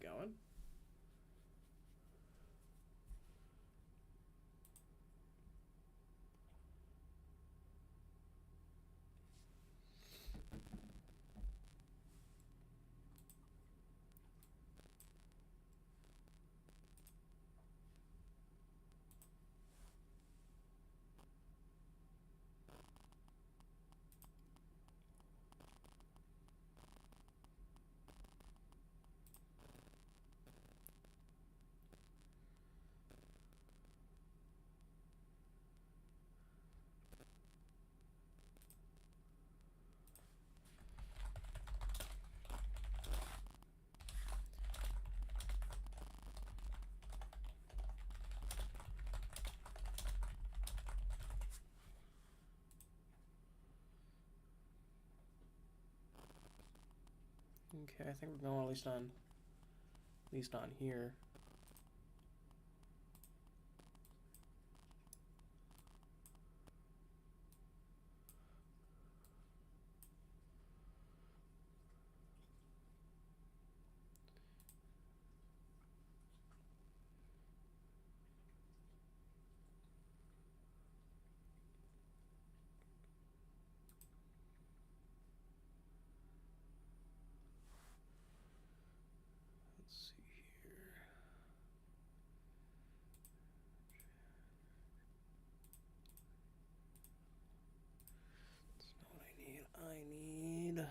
going. Okay, I think we're going at least on here. Let's see here. That's not what I need. I need...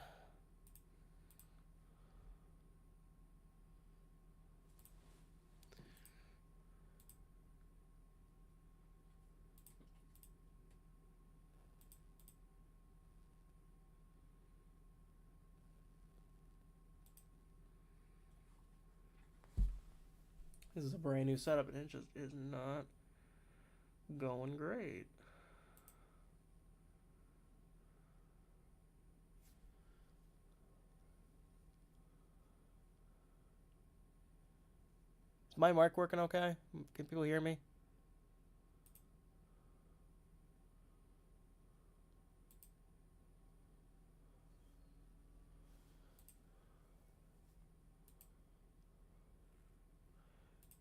This is a brand new setup and it just is not going great. Is my mic working okay? Can people hear me?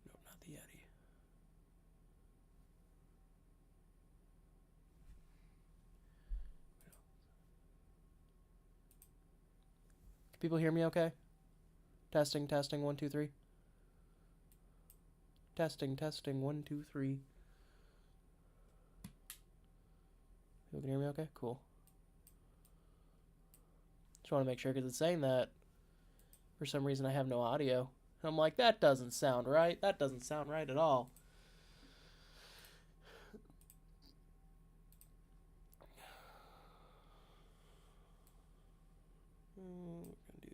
No, not the Yeti. Can people hear me okay? Testing, testing, 1, 2, 3. Testing, testing, 1, 2, 3. You can hear me okay? Cool. Just want to make sure because it's saying that for some reason I have no audio. And I'm like, that doesn't sound right. That doesn't sound right at all. What we're gonna do?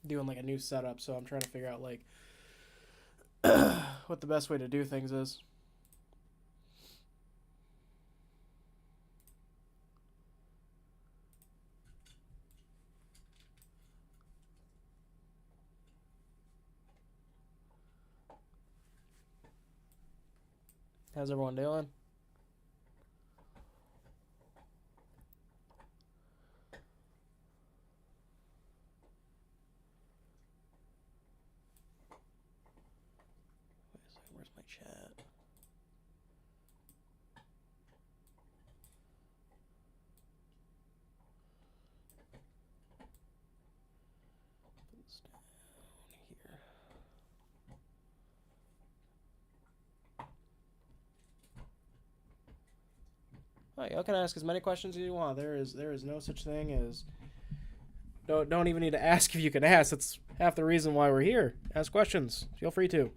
Doing like a new setup, so I'm trying to figure out like what the best way to do things is. How's everyone doing? Wait a second, where's my chat? Put this down here. Oh, y'all can ask as many questions as you want. There is no such thing as don't even need to ask if you can ask. That's half the reason why we're here. Ask questions. Feel free to.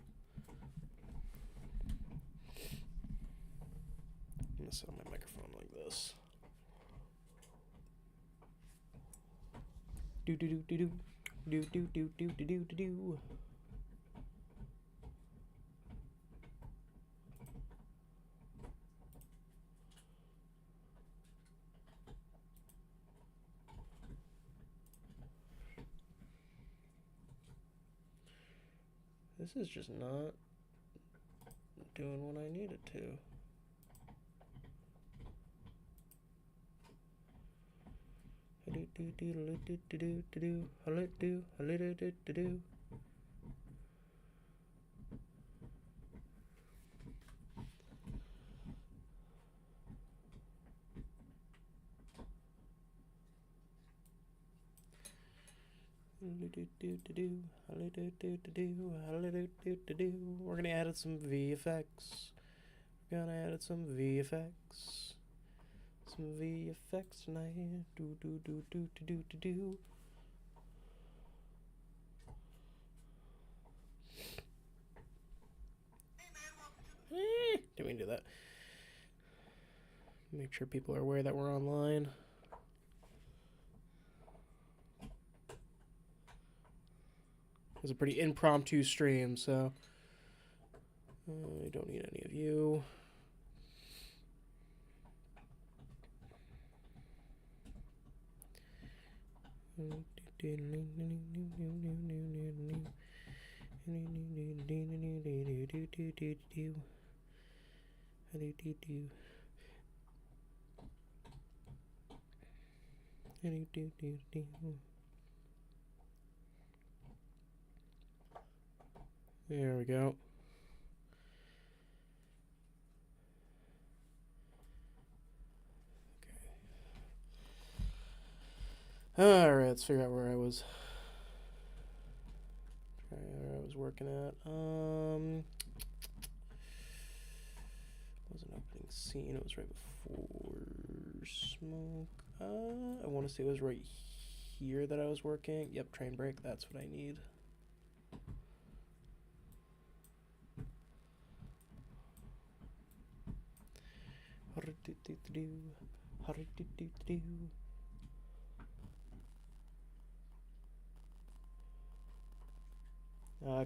I'm gonna set my microphone like this. Do do do do do do do do do do do do. This is just not doing what I need it to. We're gonna add some VFX. Gonna add some VFX. Some VFX tonight. Do. Didn't mean to do that. Make sure people are aware that we're online. It was a pretty impromptu stream, so I don't need any of you. There we go. Okay. Alright, let's figure out where I was. Where I was working at. It was an opening scene. It was right before smoke. I want to say it was right here that I was working. Yep, train break. That's what I need.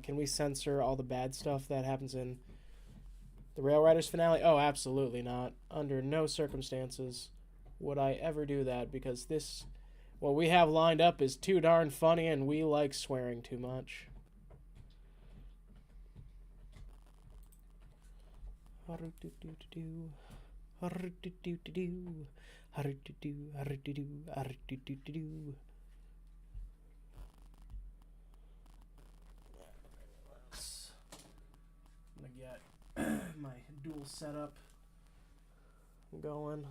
Can we censor all the bad stuff that happens in the Rail Riders finale? Oh, absolutely not. Under no circumstances would I ever do that, because what we have lined up is too darn funny, and we like swearing too much. I'm gonna get my dual setup going.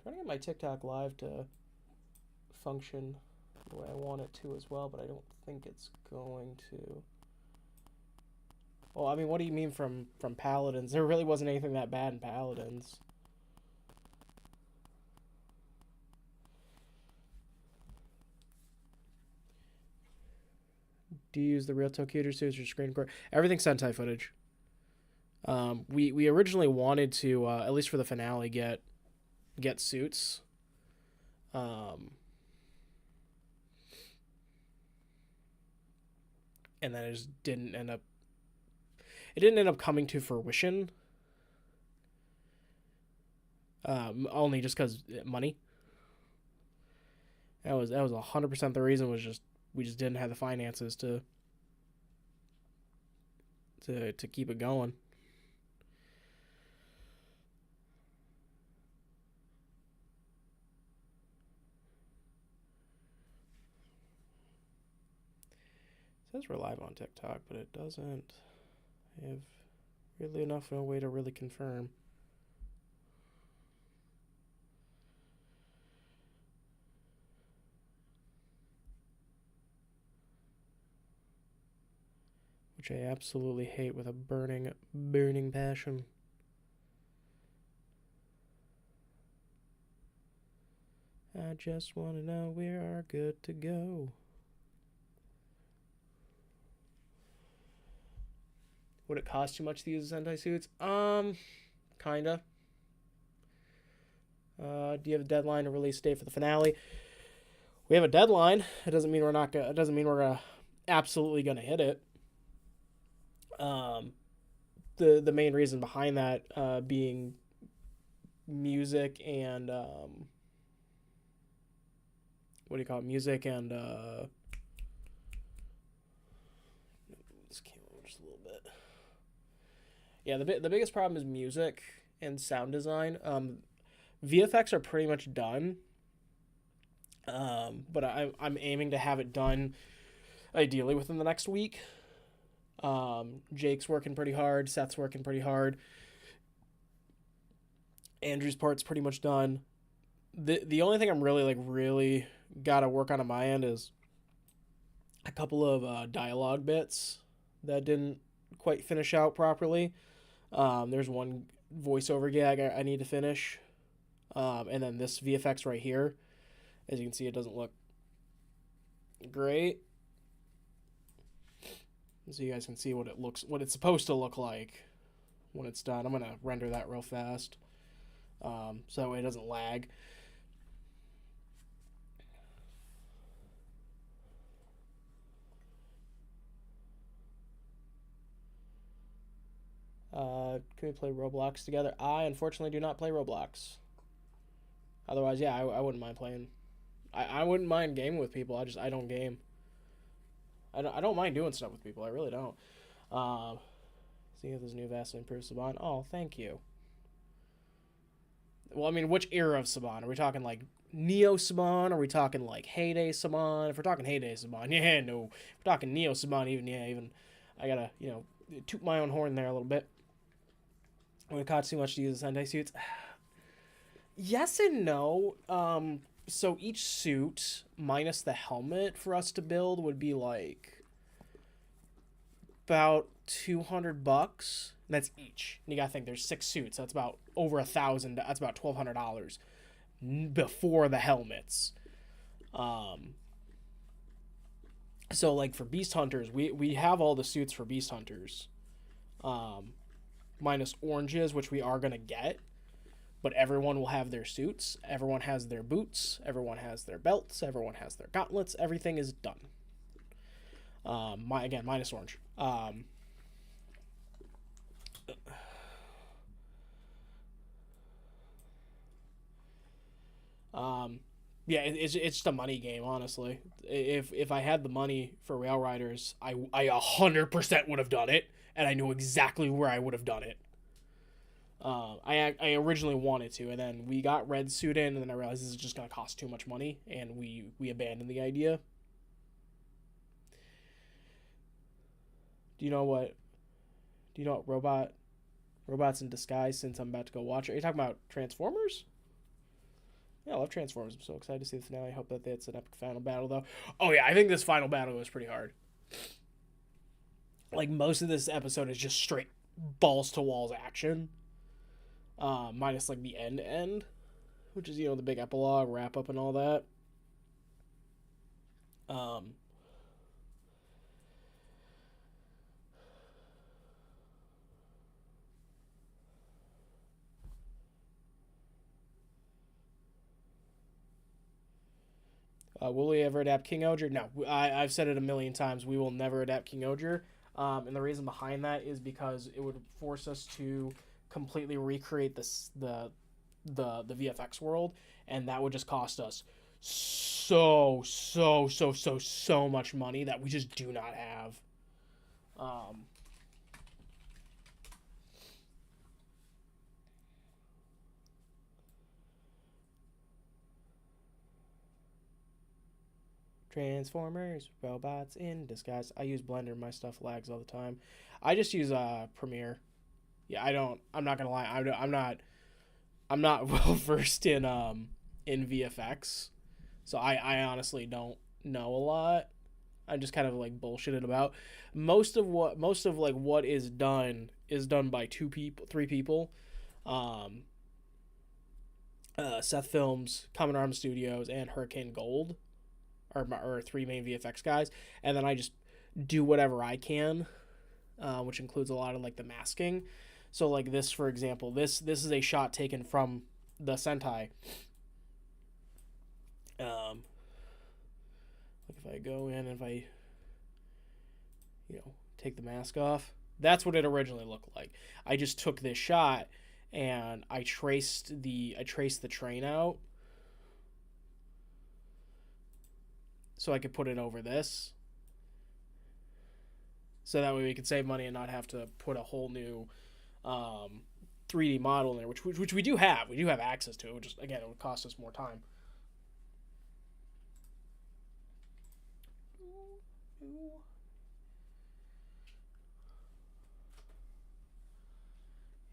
Trying to get my TikTok live to function the way I want it to as well, but I don't think it's going to. Well, I mean, what do you mean from Paladins? There really wasn't anything that bad in Paladins. Do you use the real Tokyo suits or screen record? Everything's Sentai footage. We originally wanted to, at least for the finale, get suits. And then it just didn't end up. It didn't end up coming to fruition. Only just because money. That was 100% the reason. Was just we just didn't have the finances to keep it going. It says we're live on TikTok, but it doesn't have really enough of a way to really confirm. Which I absolutely hate with a burning passion. I just want to know we are good to go. Would it cost too much to use the Sentai suits? Kinda. Do you have a deadline or release date for the finale? We have a deadline. It doesn't mean we're not gonna. It doesn't mean we're absolutely gonna hit it. The main reason behind that being music and what do you call it? Music and this came over just a little bit. Yeah, the biggest problem is music and sound design. VFX are pretty much done. But I'm aiming to have it done ideally within the next week. Jake's working pretty hard. Seth's working pretty hard. Andrew's part's pretty much done. The only thing I'm really gotta work on my end is a couple of dialogue bits that didn't quite finish out properly. There's one voiceover gag I need to finish. And then this VFX right here, as you can see, it doesn't look great. So you guys can see what it's supposed to look like when it's done. I'm gonna render that real fast, so that way it doesn't lag. Can we play Roblox together? I unfortunately do not play Roblox. Otherwise, yeah, I wouldn't mind playing. I wouldn't mind gaming with people. I don't game. I don't mind doing stuff with people. I really don't. See if this new vastly improved Saban. Oh, thank you. Well, I mean, which era of Saban? Are we talking like Neo Saban? Are we talking like Heyday Saban? If we're talking Heyday Saban, yeah, no. If we're talking Neo Saban, even I gotta, toot my own horn there a little bit. When it costs too much to use the Sentai suits. Yes and no. So each suit minus the helmet for us to build would be like about $200. That's each. And you gotta think there's 6 suits. That's about over $1,000. That's about $1,200 before the helmets. So like for Beast Hunters, we have all the suits for Beast Hunters, minus oranges, which we are gonna get. But everyone will have their suits. Everyone has their boots. Everyone has their belts. Everyone has their gauntlets. Everything is done. Minus orange. Yeah, it's just a money game, honestly. If I had the money for Rail Riders, I 100% would have done it, and I know exactly where I would have done it. I originally wanted to, and then we got Red Suit in, and then I realized this is just going to cost too much money, and we abandoned the idea. Do you know what Robots in Disguise, since I'm about to go watch it? Are you talking about Transformers? Yeah, I love Transformers. I'm so excited to see the finale. I hope that it's an epic final battle, though. Oh, yeah, I think this final battle was pretty hard. Like, most of this episode is just straight balls-to-walls action. Minus, like, the end, which is, the big epilogue, wrap-up, and all that. Will we ever adapt King Oger? No, I've said it a million times. We will never adapt King Oger. And the reason behind that is because it would force us to completely recreate the VFX world, and that would just cost us so much money that we just do not have. Transformers, robots in disguise. I use Blender. My stuff lags all the time. I just use Premiere. Yeah, I'm not gonna lie. I'm not well versed in VFX, so I honestly don't know a lot. I'm just kind of like bullshitted about. Most of what is done by 3 people. Seth Films, Common Arms Studios, and Hurricane Gold are 3 main VFX guys, and then I just do whatever I can, which includes a lot of like the masking. So like this, for example, this is a shot taken from the Sentai. Like if I go in and if I take the mask off, that's what it originally looked like. I just took this shot and I traced the train out. so I could put it over this. So that way we could save money and not have to put a whole new 3D model in there, which we do have. We do have access to it. Just again, it would cost us more time. I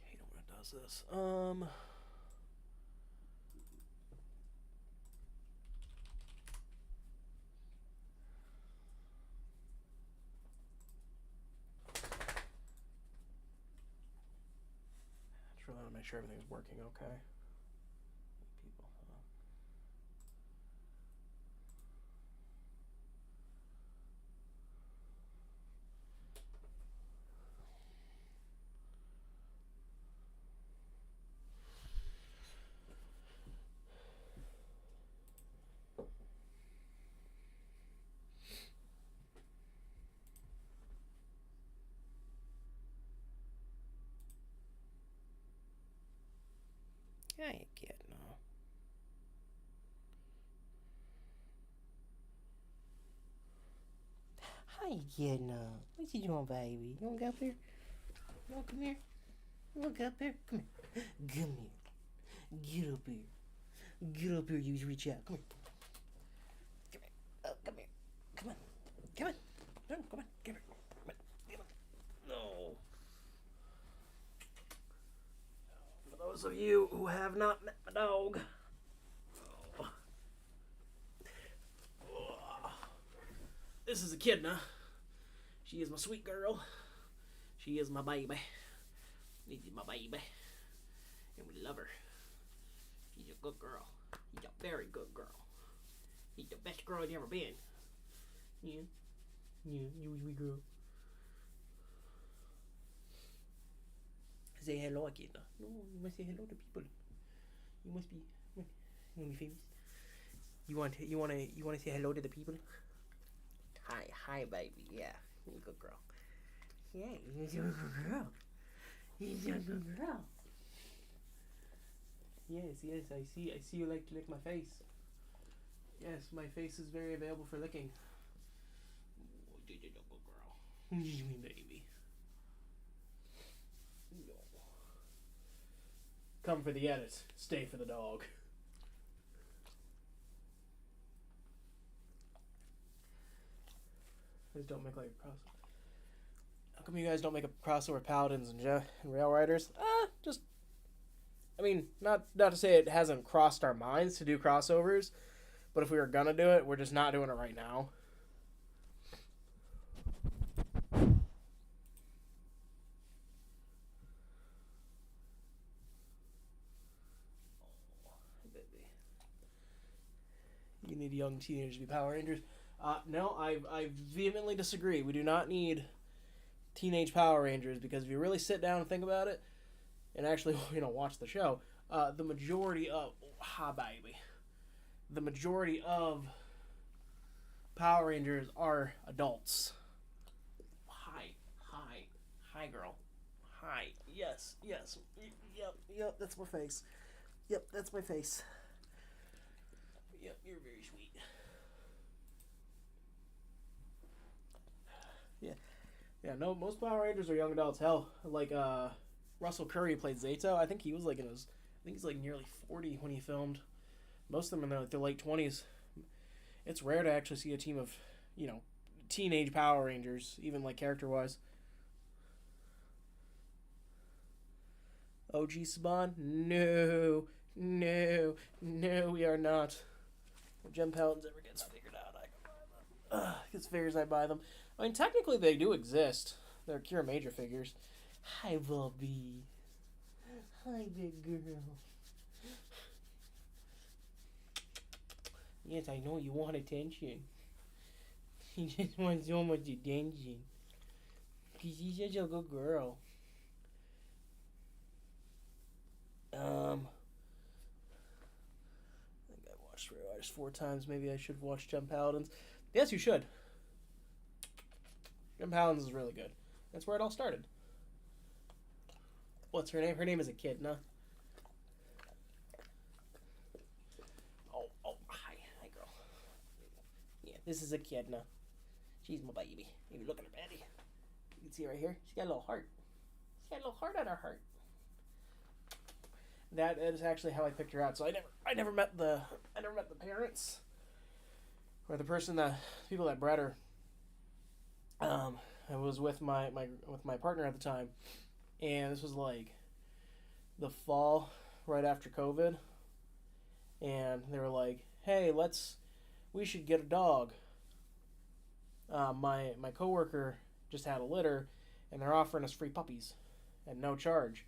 hate it when it does this. Just really want to make sure everything's working okay. People. I ain't kidding. No. How you getting up? What you doing, baby? You wanna go up here? You wanna come here? You wanna go up here? Come here. Come here. Get up here. Get up here, you reach out. Come here. Come here. Oh, come here. Come on. Come on. No, come on. Come here. Come on. Come on. No. For those of you who have not met my dog. This is Echidna. She is my sweet girl. She is my baby. This is my baby. And we love her. She's a good girl. She's a very good girl. She's the best girl you ever been. Yeah. Yeah, you sweet girl. Say hello, Echidna. No, you must say hello to people. You must be. You want to be famous? You want to say hello to the people? Hi, baby. Yeah, you're a good girl. Yeah, you're a good girl. You're a good girl. Yes, I see you like to lick my face. Yes, my face is very available for licking. Oh, you're a good girl. You baby. No. Come for the edit, stay for the dog. Guys don't make like a crossover. How come you guys don't make a crossover Paladins and Rail Riders? Just, I mean, not to say it hasn't crossed our minds to do crossovers, but if we were gonna do it, we're just not doing it right now. You need young teenagers to be Power Rangers. No, I vehemently disagree. We do not need teenage Power Rangers because if you really sit down and think about it, and actually, watch the show, the majority of the majority of Power Rangers are adults. Hi, girl. Hi. Yes. Yep. That's my face. Yep, that's my face. Yep, you're very sweet. Yeah, no, most Power Rangers are young adults. Hell, like Russell Curry played Zeta. I think he was he's like nearly 40 when he filmed. Most of them in their late 20s. It's rare to actually see a team of, teenage Power Rangers, even like character-wise. OG Saban? No, we are not. When Gem Paladins ever gets figured out, I can buy them. Gets figures, I buy them. I mean, technically they do exist. They're Cure Major figures. Hi, Bobby. Hi, big girl. Yes, I know you want attention. You just want so much attention. Because she's such a good girl. I think I watched Rail Riders 4 times. Maybe I should watch Gem Paladins. Yes, you should. Gem Paladins is really good. That's where it all started. What's her name? Her name is Echidna. Oh, hi girl. Yeah, This is Echidna. She's my baby. If you look at her belly, you can see right here. She's got a little heart. She's got a little heart on her heart. That is actually how I picked her out. So I never met the parents or the people that bred her. I was with my partner at the time, and this was like the fall right after COVID, and they were like, "Hey, we should get a dog." My coworker just had a litter, and they're offering us free puppies at no charge,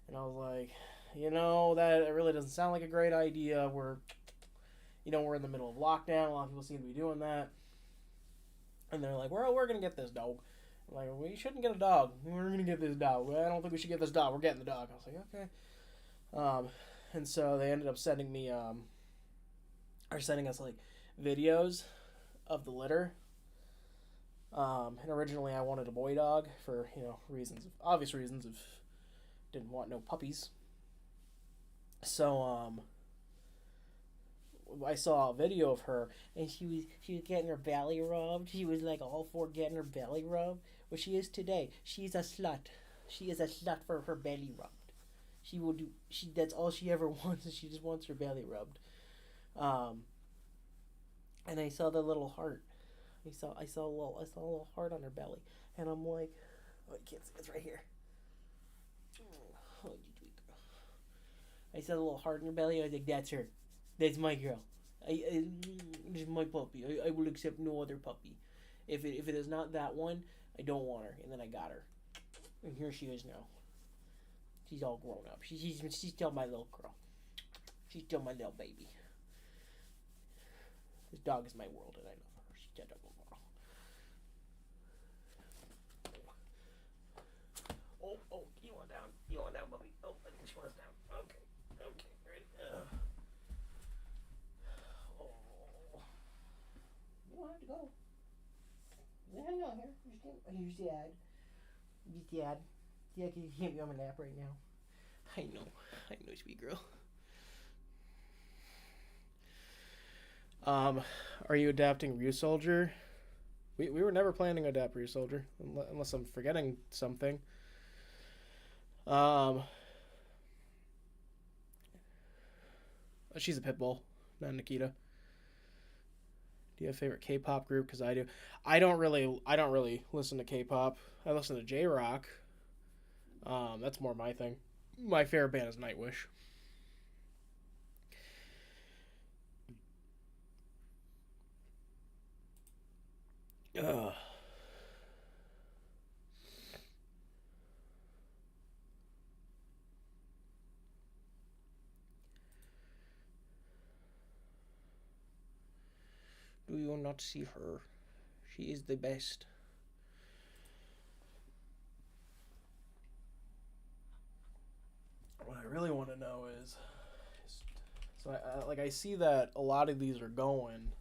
and I was like, that really doesn't sound like a great idea. We're in the middle of lockdown. A lot of people seem to be doing that, and they're like, we're gonna get this dog. I'm like, we shouldn't get a dog. We're gonna get this dog. I don't think we should get this dog. We're getting the dog. I was like, okay. And so they ended up sending us like videos of the litter. And originally I wanted a boy dog for, obvious reasons of didn't want no puppies. So, I saw a video of her, and she was getting her belly rubbed. She was like all for getting her belly rubbed. What she is today, she's a slut. She is a slut for her belly rubbed. That's all she ever wants, is she just wants her belly rubbed. And I saw the little heart. I saw a little heart on her belly, and I'm like, oh, you can't see, it's right here. Oh, you sweet girl. I saw the little heart in her belly. I was like, that's her. That's my girl. This is my puppy. I will accept no other puppy. If it is not that one, I don't want her. And then I got her, and here she is now. She's all grown up. She's still my little girl. She's still my little baby. This dog is my world, and I love her. She's a little girl. Oh, you want down? You want down, puppy? Oh, I think she wants down. Okay, ready? You don't have to go. Hang on here. You're sad. You're sad. Yeah, because you can't be on my lap right now. I know, sweet girl. Are you adapting Ryusoldier? We were never planning to adapt Ryusoldier, unless I'm forgetting something. She's a pit bull, not Nikita. Do you have a favorite K-pop group? Because I do. I don't really listen to K-pop. I listen to J-rock. That's more my thing. My favorite band is Nightwish. Ugh. Do you not see her? She is the best. What I really want to know is so I see that a lot of these are going.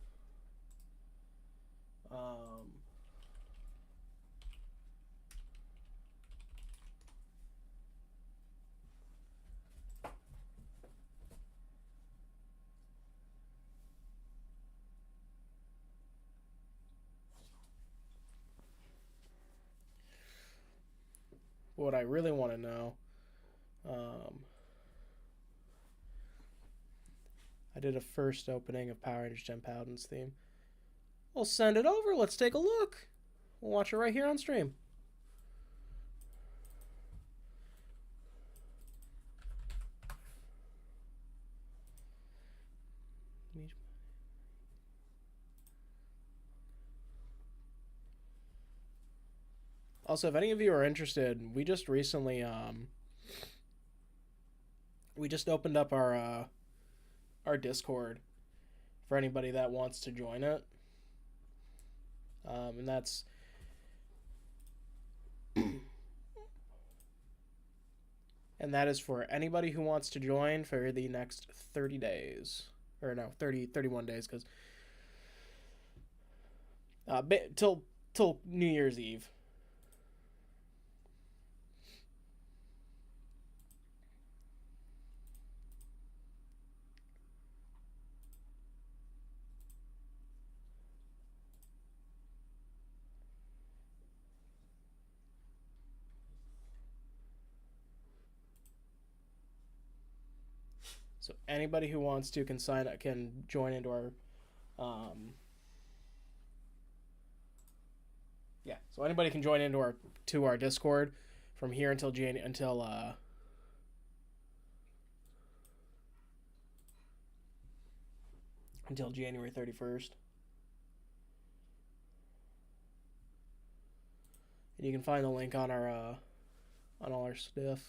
What I really want to know, I did a first opening of Power Rangers Gen Paladin's theme. We'll send it over. Let's take a look. We'll watch it right here on stream. Also, if any of you are interested, we just recently we just opened up our Discord for anybody that wants to join it. And that's and that is for anybody who wants to join for the next 30 days. Or no, 31 days, because till New Year's Eve. anybody who wants to can join into our yeah. So anybody can join into our Discord from here until until January 31st. And you can find the link on our on all our stuff.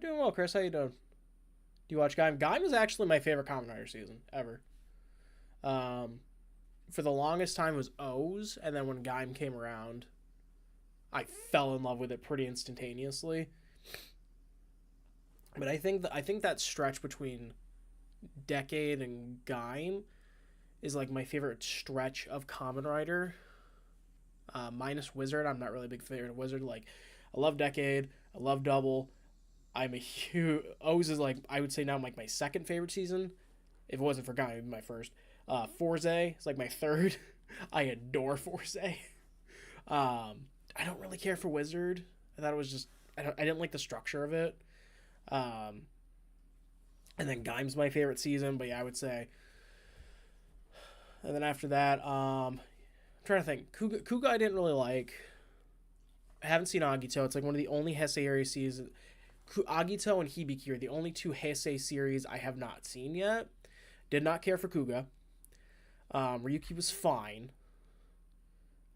Doing well, Chris. How you doing? Do you watch Gaim? Gaim is actually my favorite Kamen Rider season ever. For the longest time it was O's, and then when Gaim came around, I fell in love with it pretty instantaneously. But I think that stretch between Decade and Gaim is like my favorite stretch of Kamen Rider. Minus Wizard, I'm not really a big fan of Wizard. Like, I love Decade, I love Double. I'm a huge O's is like I would say now like my second favorite season. If it wasn't for Gaim, it'd be my first. Forze is like my third. I adore Forze. I don't really care for Wizard. I thought it was just I didn't like the structure of it. And then Gaim's my favorite season, but yeah, I would say. And then after that, I'm trying to think. Kuga I didn't really like. I haven't seen Agito. It's like one of the only Heisei area seasons. Agito and Hibiki are the only two Heisei series I have not seen yet. Did not care for Kuga. Ryuki was fine.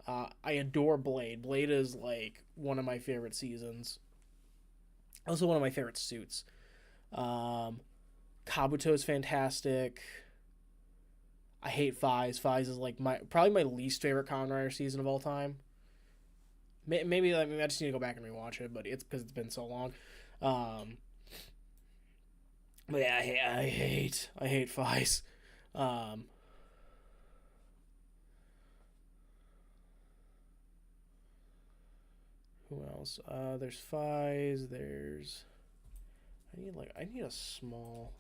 I adore Blade. Blade is like one of my favorite seasons. Also one of my favorite suits. Kabuto is fantastic. I hate Faiz. Faiz is like probably my least favorite Kamen Rider season of all time. Maybe I just need to go back and rewatch it, but it's because it's been so long. But yeah, I hate Faiz. Who else? There's Faiz. There's. I need a small.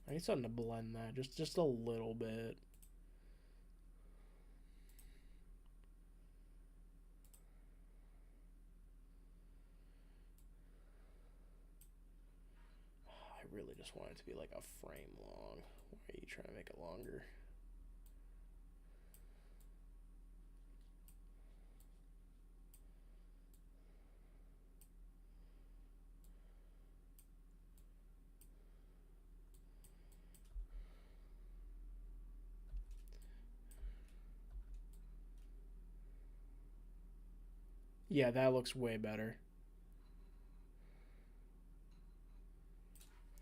I need something to blend that just a little bit. I really just want it to be like a frame long. Why are you trying to make it longer? Yeah, that looks way better.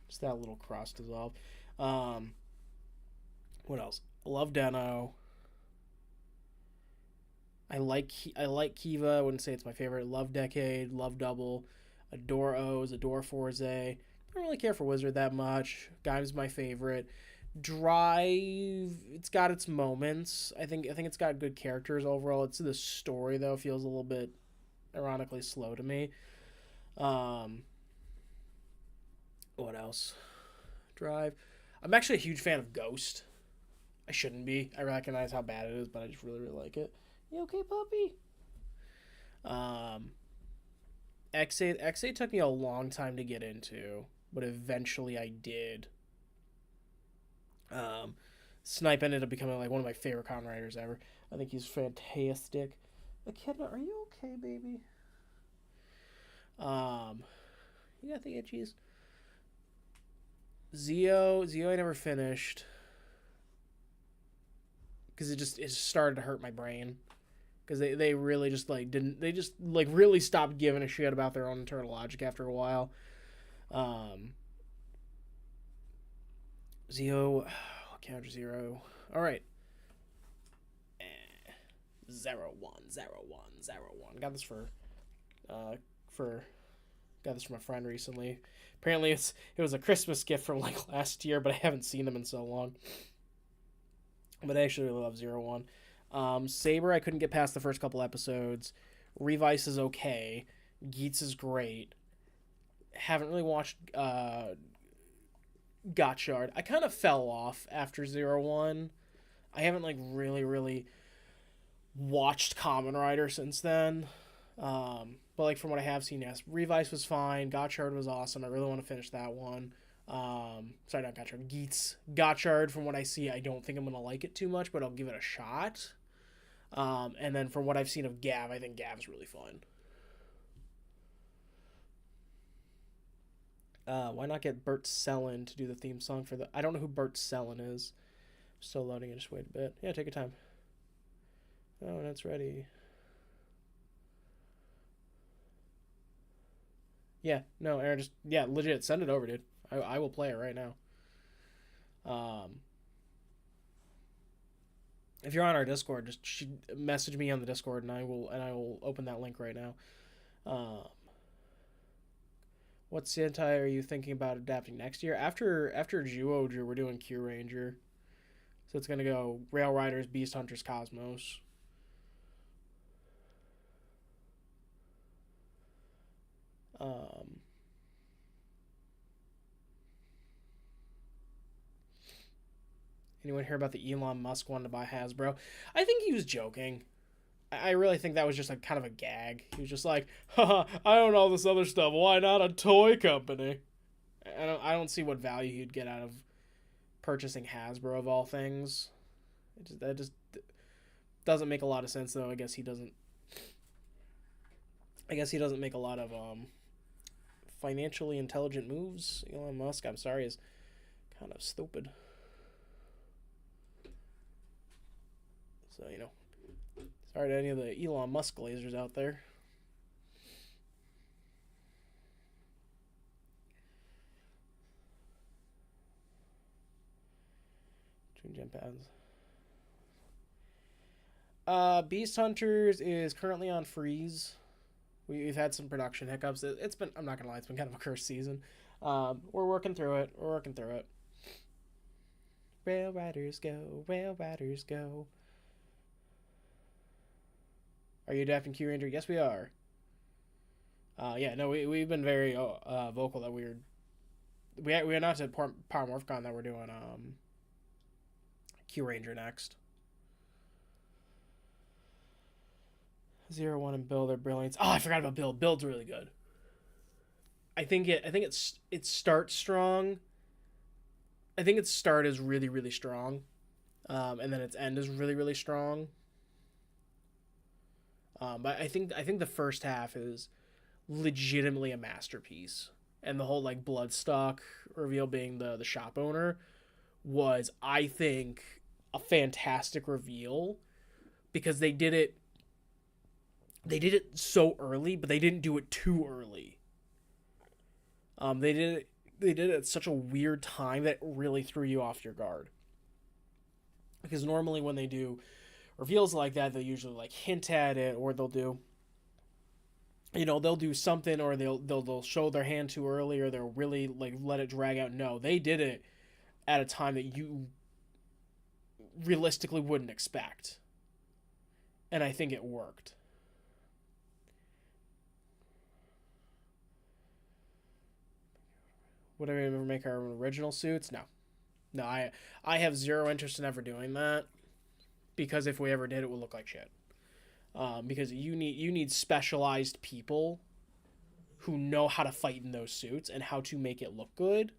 Just that little cross dissolve. What else? I love Deno. I like Kiva. I wouldn't say it's my favorite. Love Decade. Love Double. Adore O's. Adore Forze. Don't really care for Wizard that much. Gaim's my favorite. Drive. It's got its moments. I think it's got good characters overall. It's the story though feels a little bit ironically slow to me. What else? Drive. I'm actually a huge fan of Ghost. I shouldn't be. I recognize how bad it is, but I just really, really like it. You okay, puppy? X8 took me a long time to get into, but eventually I did. Snipe ended up becoming like one of my favorite Kamen Riders ever. I think he's fantastic. Echidna, are you okay, baby? You got the itchies. Zio I never finished because it started to hurt my brain because they really just like didn't they just like really stopped giving a shit about their own internal logic after a while. Zio, counter 0. All right. 0 1 0 1 0 1. Got this got this from a friend recently. Apparently it was a Christmas gift from like last year, but I haven't seen them in so long. But I actually really love 0 1. Saber, I couldn't get past the first couple episodes. Revice is okay. Geats is great. Haven't really watched Gotchard. I kind of fell off after 01. I haven't like really watched Kamen Rider since then. But like from what I have seen, yes, Revice was fine. Gotchard was awesome. I really want to finish that one. Sorry, not Gotchard. Geats. Gotchard, from what I see, I don't think I'm gonna like it too much, but I'll give it a shot. And then from what I've seen of Gav, I think Gav's really fun. Why not get Bert Sellin to do the theme song for the... I don't know who Bert Sellin is. Still loading it. Just wait a bit. Yeah, take your time. Oh, that's ready. Yeah, no, Aaron, just... Yeah, legit. Send it over, dude. I will play it right now. If you're on our Discord, just message me on the Discord, and I will open that link right now. What Sentai are you thinking about adapting next year? After Juoju, we're doing Q Ranger, so it's gonna go Rail Riders, Beast Hunters, Cosmos. Anyone hear about the Elon Musk one to buy Hasbro? I think he was joking. I really think that was just like kind of a gag. He was just like, haha, I own all this other stuff. Why not a toy company? I don't see what value he'd get out of purchasing Hasbro of all things. That just doesn't make a lot of sense, though. I guess he doesn't make a lot of financially intelligent moves. Elon Musk, I'm sorry, is kind of stupid. So, sorry to any of the Elon Musk lasers out there. Twin Gem pads. Beast Hunters is currently on freeze. We've had some production hiccups. It's been, I'm not gonna lie, it's been kind of a cursed season. We're working through it. Rail Riders go, Rail Riders go. Are you adapting Q Ranger? Yes, we are. Yeah, no, we've been very vocal that we announced at Power Morphcon that we're doing Q Ranger next. 01 and Build are brilliant. Oh, I forgot about Build. Build's really good. I think it starts strong. I think its start is really strong, and then its end is really strong. But I think the first half is legitimately a masterpiece, and the whole like Bloodstock reveal being the shop owner was, I think, a fantastic reveal, because they did it so early, but they didn't do it too early. They did it at such a weird time that it really threw you off your guard, because normally when they do reveals like that, they'll usually like hint at it, or they'll do something, or they'll show their hand too early, or they'll really like let it drag out. No, they did it at a time that you realistically wouldn't expect, and I think it worked. Would I ever make our original suits? No, I have zero interest in ever doing that, because if we ever did, it would look like shit. Because you need specialized people who know how to fight in those suits and how to make it look good.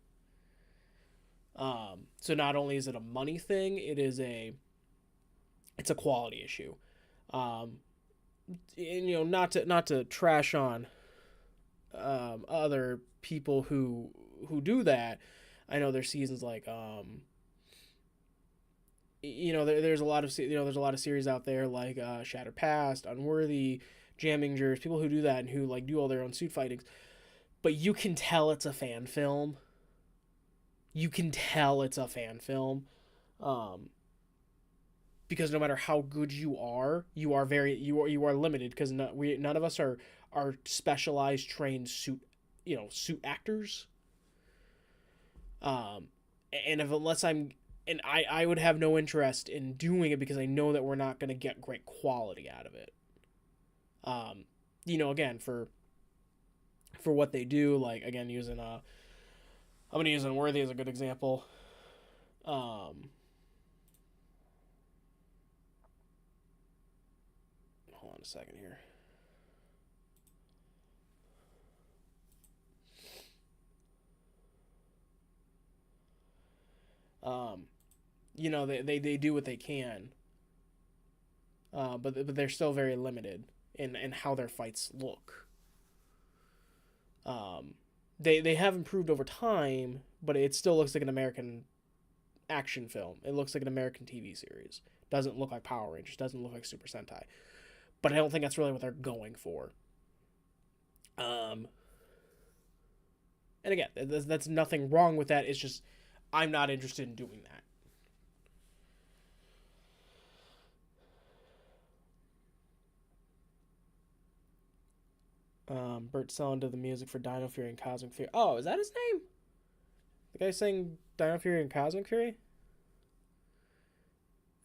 So not only is it a money thing, it's a quality issue. And, not to trash on other people who do that. I know there's seasons like there's a lot of series out there like Shattered Past, Unworthy, Jammingers, people who do that and who like do all their own suit fightings, but you can tell it's a fan film. Because no matter how good you are limited, because none of us are specialized trained suit actors. And I would have no interest in doing it, because I know that we're not going to get great quality out of it. Again, for what they do, like, again, using I'm gonna use Unworthy as a good example. Um, Hold on a second here. Um, they do what they can, but they're still very limited in how their fights look. Um, they have improved over time, but it still looks like an American action film. It looks like an American TV series. Doesn't look like Power Rangers. Doesn't look like Super Sentai. But I don't think that's really what they're going for. Um, and again, that's nothing wrong with that. It's just I'm not interested in doing that. Bert Selling did the music for Dino Fury and Cosmic Fury. Oh, is that his name? The guy saying Dino Fury and Cosmic Fury?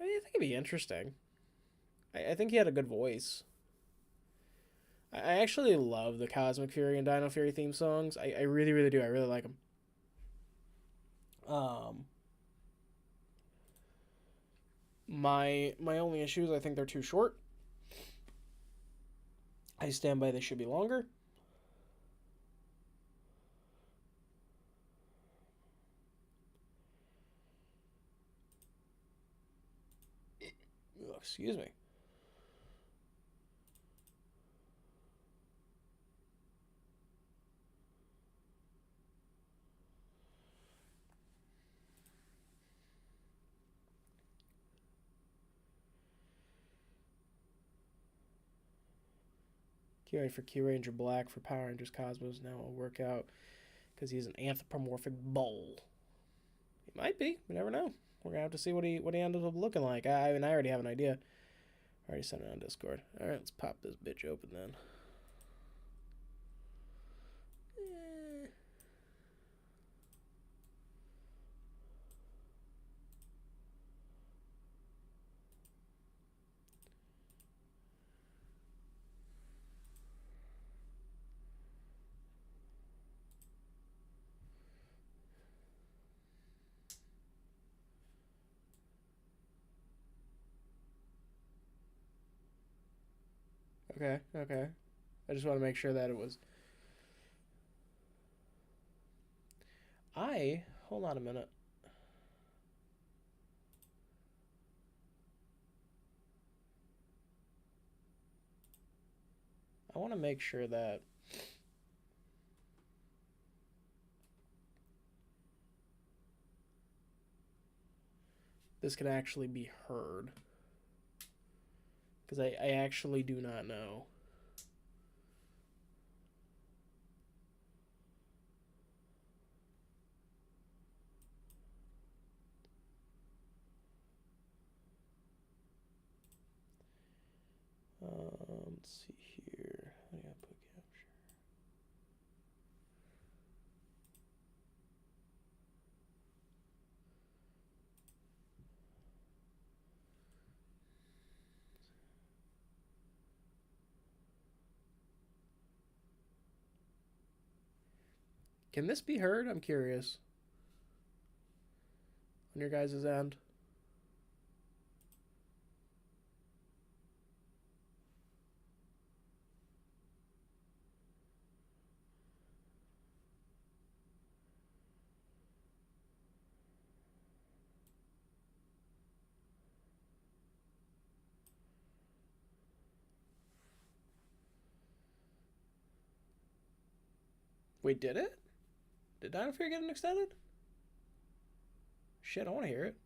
I think it'd be interesting. I think he had a good voice. I actually love the Cosmic Fury and Dino Fury theme songs. I really, really do. I really like them. Um, my only issue is I think they're too short. I stand by they should be longer. Oh, excuse me. Q for Q Ranger Black for Power Rangers Cosmos now will work out because he's an anthropomorphic bull. He might be. We never know. We're gonna have to see what he ended up looking like. I mean, I already have an idea. I already sent it on Discord. All right, let's pop this bitch open then. Okay, okay. I just want to make sure that it was. Hold on a minute. I want to make sure that this can actually be heard. Because I actually do not know. Let's see here. I gotta put capture. Can this be heard? I'm curious. On your guys' end. Wait, did it? Did Dino Fury get an extended? Shit, I want to hear it.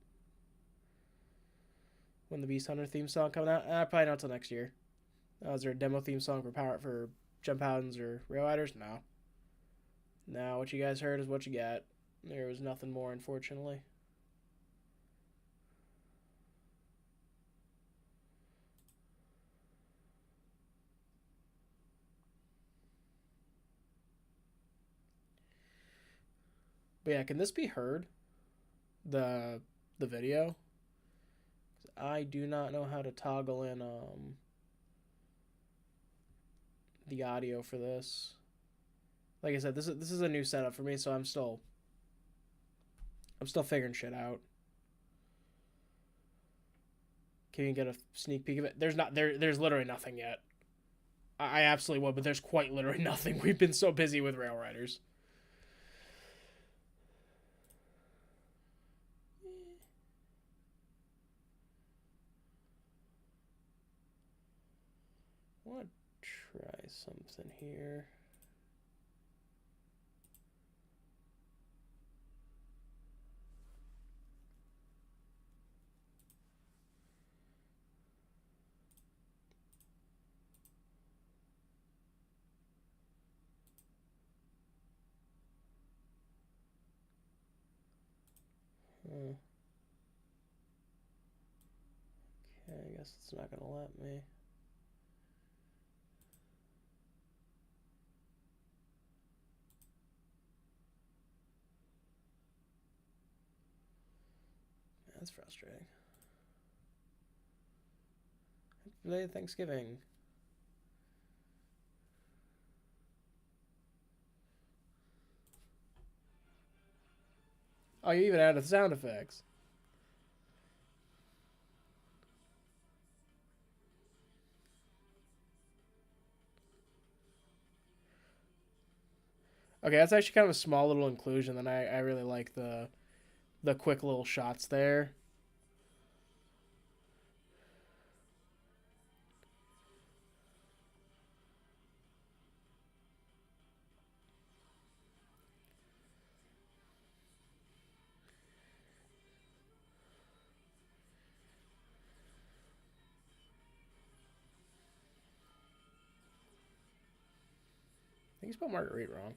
When the Beast Hunter theme song coming out? Probably not until next year. Is there a demo theme song for Jump Hounds or Rail Riders? No. No, what you guys heard is what you got. There was nothing more, unfortunately. But yeah, can this be heard? The video? I do not know how to toggle in the audio for this. Like I said, this is a new setup for me, so I'm still I'm still figuring shit out. Can you get a sneak peek of it? There's literally nothing yet. I absolutely would, but there's quite literally nothing. We've been so busy with Rail Riders. I want to try something here. Okay, I guess it's not gonna let me. That's frustrating. Happy Thanksgiving. Oh, you even added sound effects. Okay, that's actually kind of a small little inclusion, and I really like the quick little shots there. I think you spelled Marguerite wrong.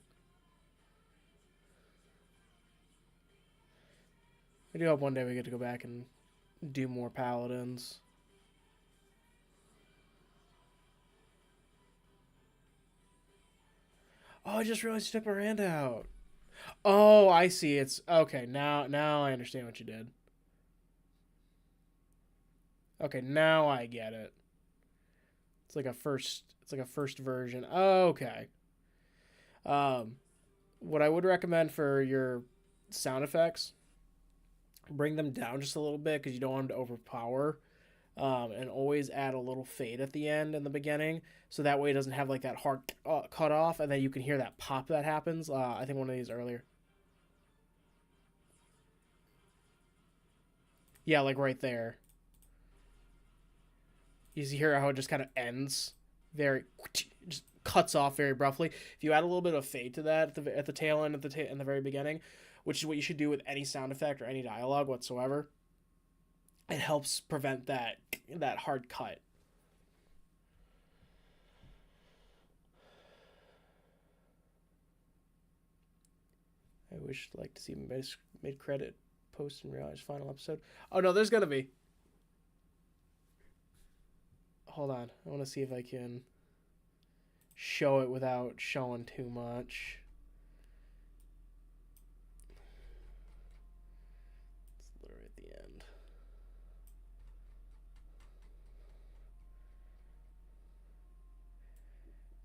I do hope one day we get to go back and do more paladins. Oh, I just realized you took Miranda out. Oh, I see. It's okay now. I understand what you did. Okay, now I get it. It's like a first. It's like a first version. Okay. Um, what I would recommend for your sound effects, bring them down just a little bit because you don't want them to overpower. And always add a little fade at the end and the beginning, so that way it doesn't have like that hard cut off, and then you can hear that pop that happens. I think one of these earlier. Yeah, like right there. You see here how it just kind of ends very, just cuts off very abruptly. If you add a little bit of fade to that at the tail end, in the very beginning, which is what you should do with any sound effect or any dialogue whatsoever, it helps prevent that hard cut. I wish I'd like to see mid credit post and realize final episode. Oh no, there's gonna be. Hold on, I want to see if I can show it without showing too much. It's literally at the end.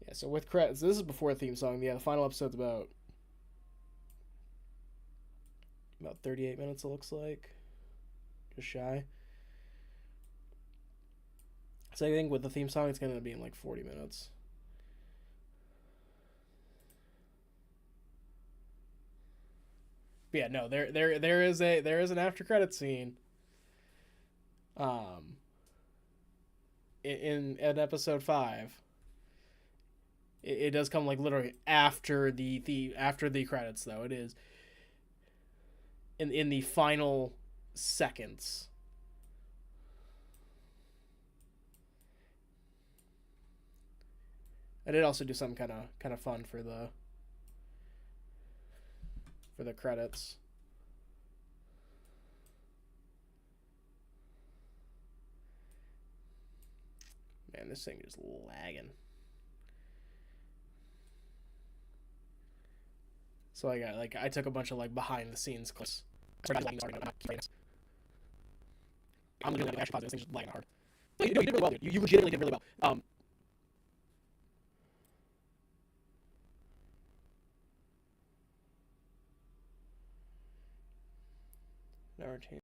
Yeah, so with credits, this is before the theme song. Yeah, the final episode's about 38 minutes. It looks like, just shy. So I think with the theme song, it's gonna be in like 40 minutes. But yeah, no, there is an after credit scene. Um, in episode 5, it does come like literally after the credits, though. It is in the final seconds. I did also do something kind of fun for the credits. Man, this thing is lagging. So I took a bunch of like behind the scenes clips. I'm legitimately actually positive this thing's just lagging hard. You did really well, dude. You legitimately did really well. entertain.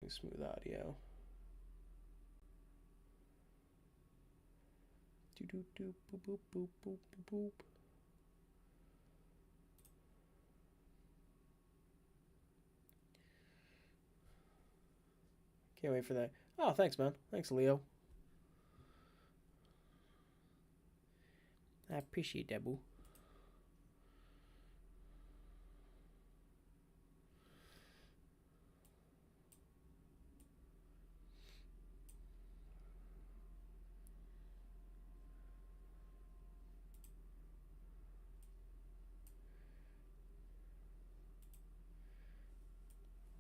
Smooth audio. Do do do boop boop boop boop boop boop. Can't wait for that. Oh, thanks, man. Thanks, Leo. I appreciate that, boo.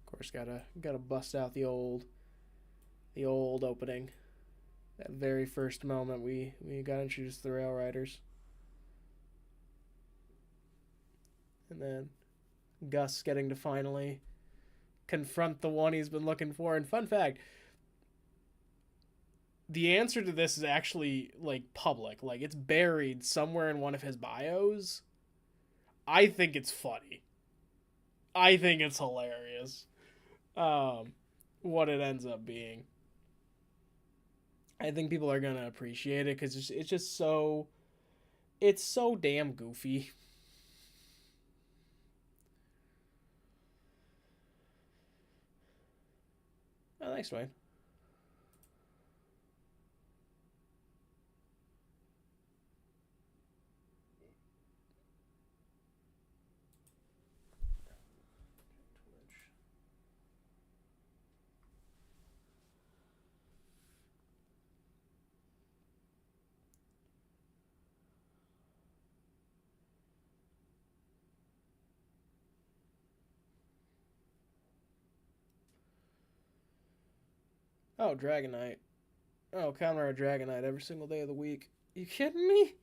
Of course, gotta bust out the old opening. That very first moment we got introduced to the Rail Riders. And then Gus getting to finally confront the one he's been looking for. And fun fact, the answer to this is actually like public. Like it's buried somewhere in one of his bios. I think it's funny. I think it's hilarious. What it ends up being. I think people are gonna appreciate it because it's just so damn goofy. Oh, thanks, Dwayne. Oh, Dragonite. Oh, Kamen Rider Dragonite every single day of the week. You kidding me?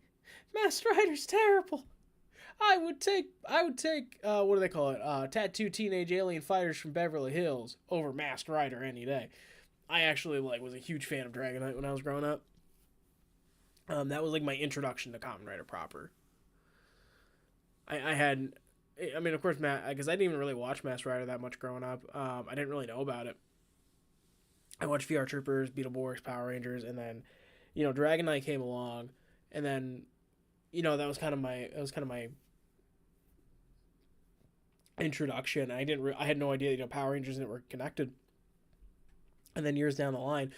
Master Rider's terrible. I would take what do they call it? Tattoo Teenage Alien Fighters from Beverly Hills over Master Rider any day. I actually was a huge fan of Dragonite when I was growing up. That was like my introduction to Kamen Rider proper. I had, I mean, of course, because I didn't even really watch Master Rider that much growing up. I didn't really know about it. I watched VR Troopers, Beetleborgs, Power Rangers, and then, Dragonite came along, and then, that was kind of my introduction. I had no idea, Power Rangers and it were connected. And then years down the line,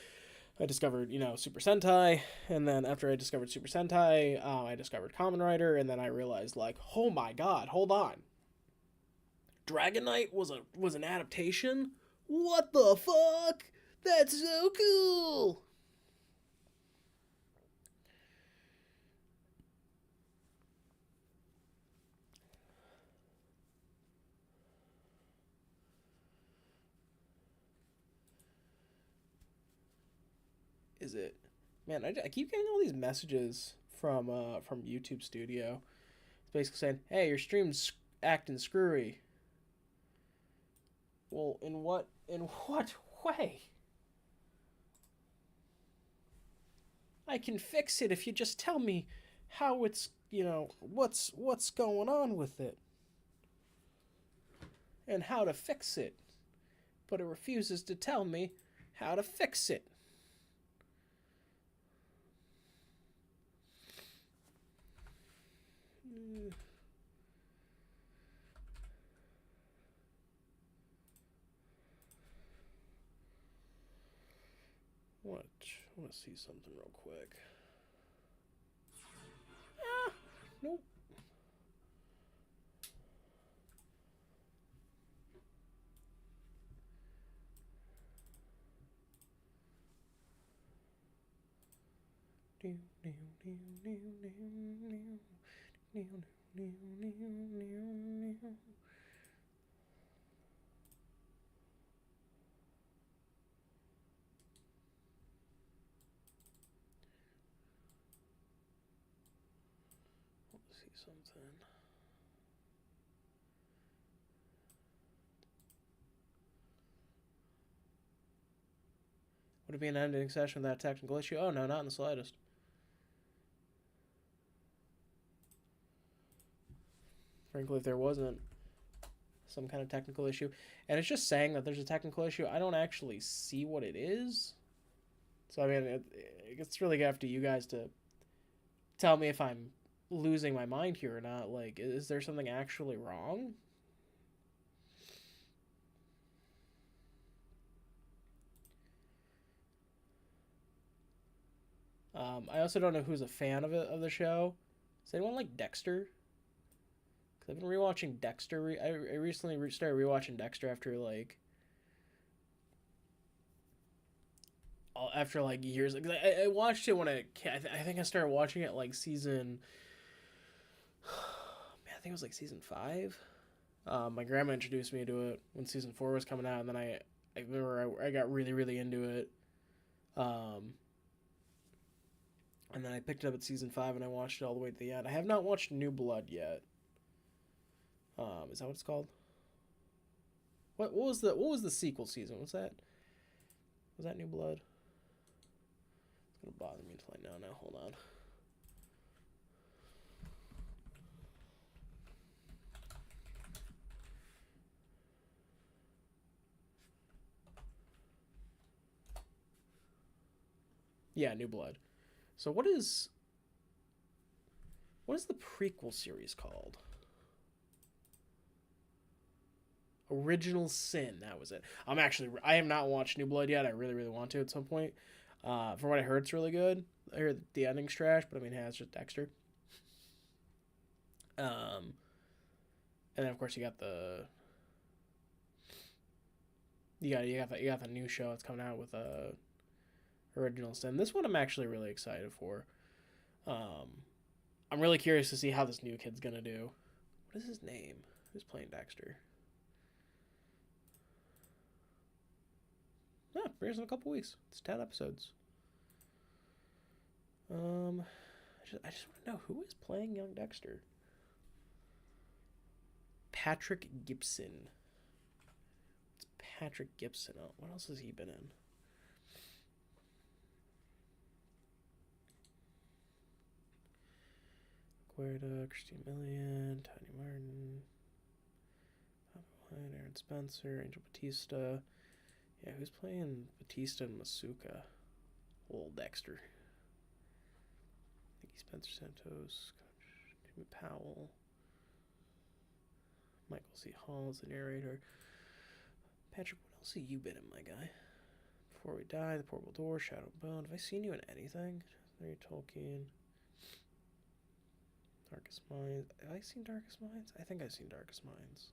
I discovered, Super Sentai, and then after I discovered Super Sentai, I discovered Kamen Rider, and then I realized, oh my god, hold on. Dragonite was an adaptation? What the fuck? That's so cool! Is it? Man, I keep getting all these messages from YouTube Studio. It's basically saying, "Hey, your stream's acting screwy." Well, in what way? I can fix it if you just tell me how it's, what's going on with it and how to fix it. But it refuses to tell me how to fix it. What? I want to see something real quick. Ah, nope. See something. Would it be an ending session without a technical issue? Oh, no, not in the slightest. Frankly, if there wasn't some kind of technical issue, and it's just saying that there's a technical issue, I don't actually see what it is. So, I mean, it's really up to you guys to tell me if I'm losing my mind here or not. Like, is there something actually wrong? I also don't know who's a fan of the show. Does anyone like Dexter? Because I've been rewatching Dexter. I recently started rewatching Dexter after like years. I watched it when I think I started watching it like season. Man, I think it was like season 5. My grandma introduced me to it when season 4 was coming out, and then I remember I got really into it. And then I picked it up at season 5 and I watched it all the way to the end. I have not watched New Blood yet. Is that what it's called? What was the sequel season? Was that New Blood? It's gonna bother me until I know now. Hold on. Yeah, New Blood. So what is the prequel series called? Original Sin. That was it. I have not watched New Blood yet. I really want to at some point. From what I heard, it's really good. I heard the ending's trash, but I mean, it's just Dexter. And then of course you got the new show that's coming out with Original Sin. This one I'm actually really excited for. I'm really curious to see how this new kid's gonna do. What is his name? Who's playing Dexter? No, premieres in a couple weeks. It's 10 episodes. I just want to know who is playing young Dexter. Patrick Gibson. It's Patrick Gibson. Oh, what else has he been in? Guarda, Christine Milian, Tanya Martin, Aaron Spencer, Angel Batista. Yeah, who's playing Batista and Masuka? Old Dexter. Nikki Spencer Santos, Jimmy Powell, Michael C. Hall is the narrator. Patrick, what else have you been in, my guy? Before We Die, The Portable Door, Shadow Bone. Have I seen you in anything? Larry Tolkien. Darkest Minds. Have I seen Darkest Minds? I think I've seen Darkest Minds.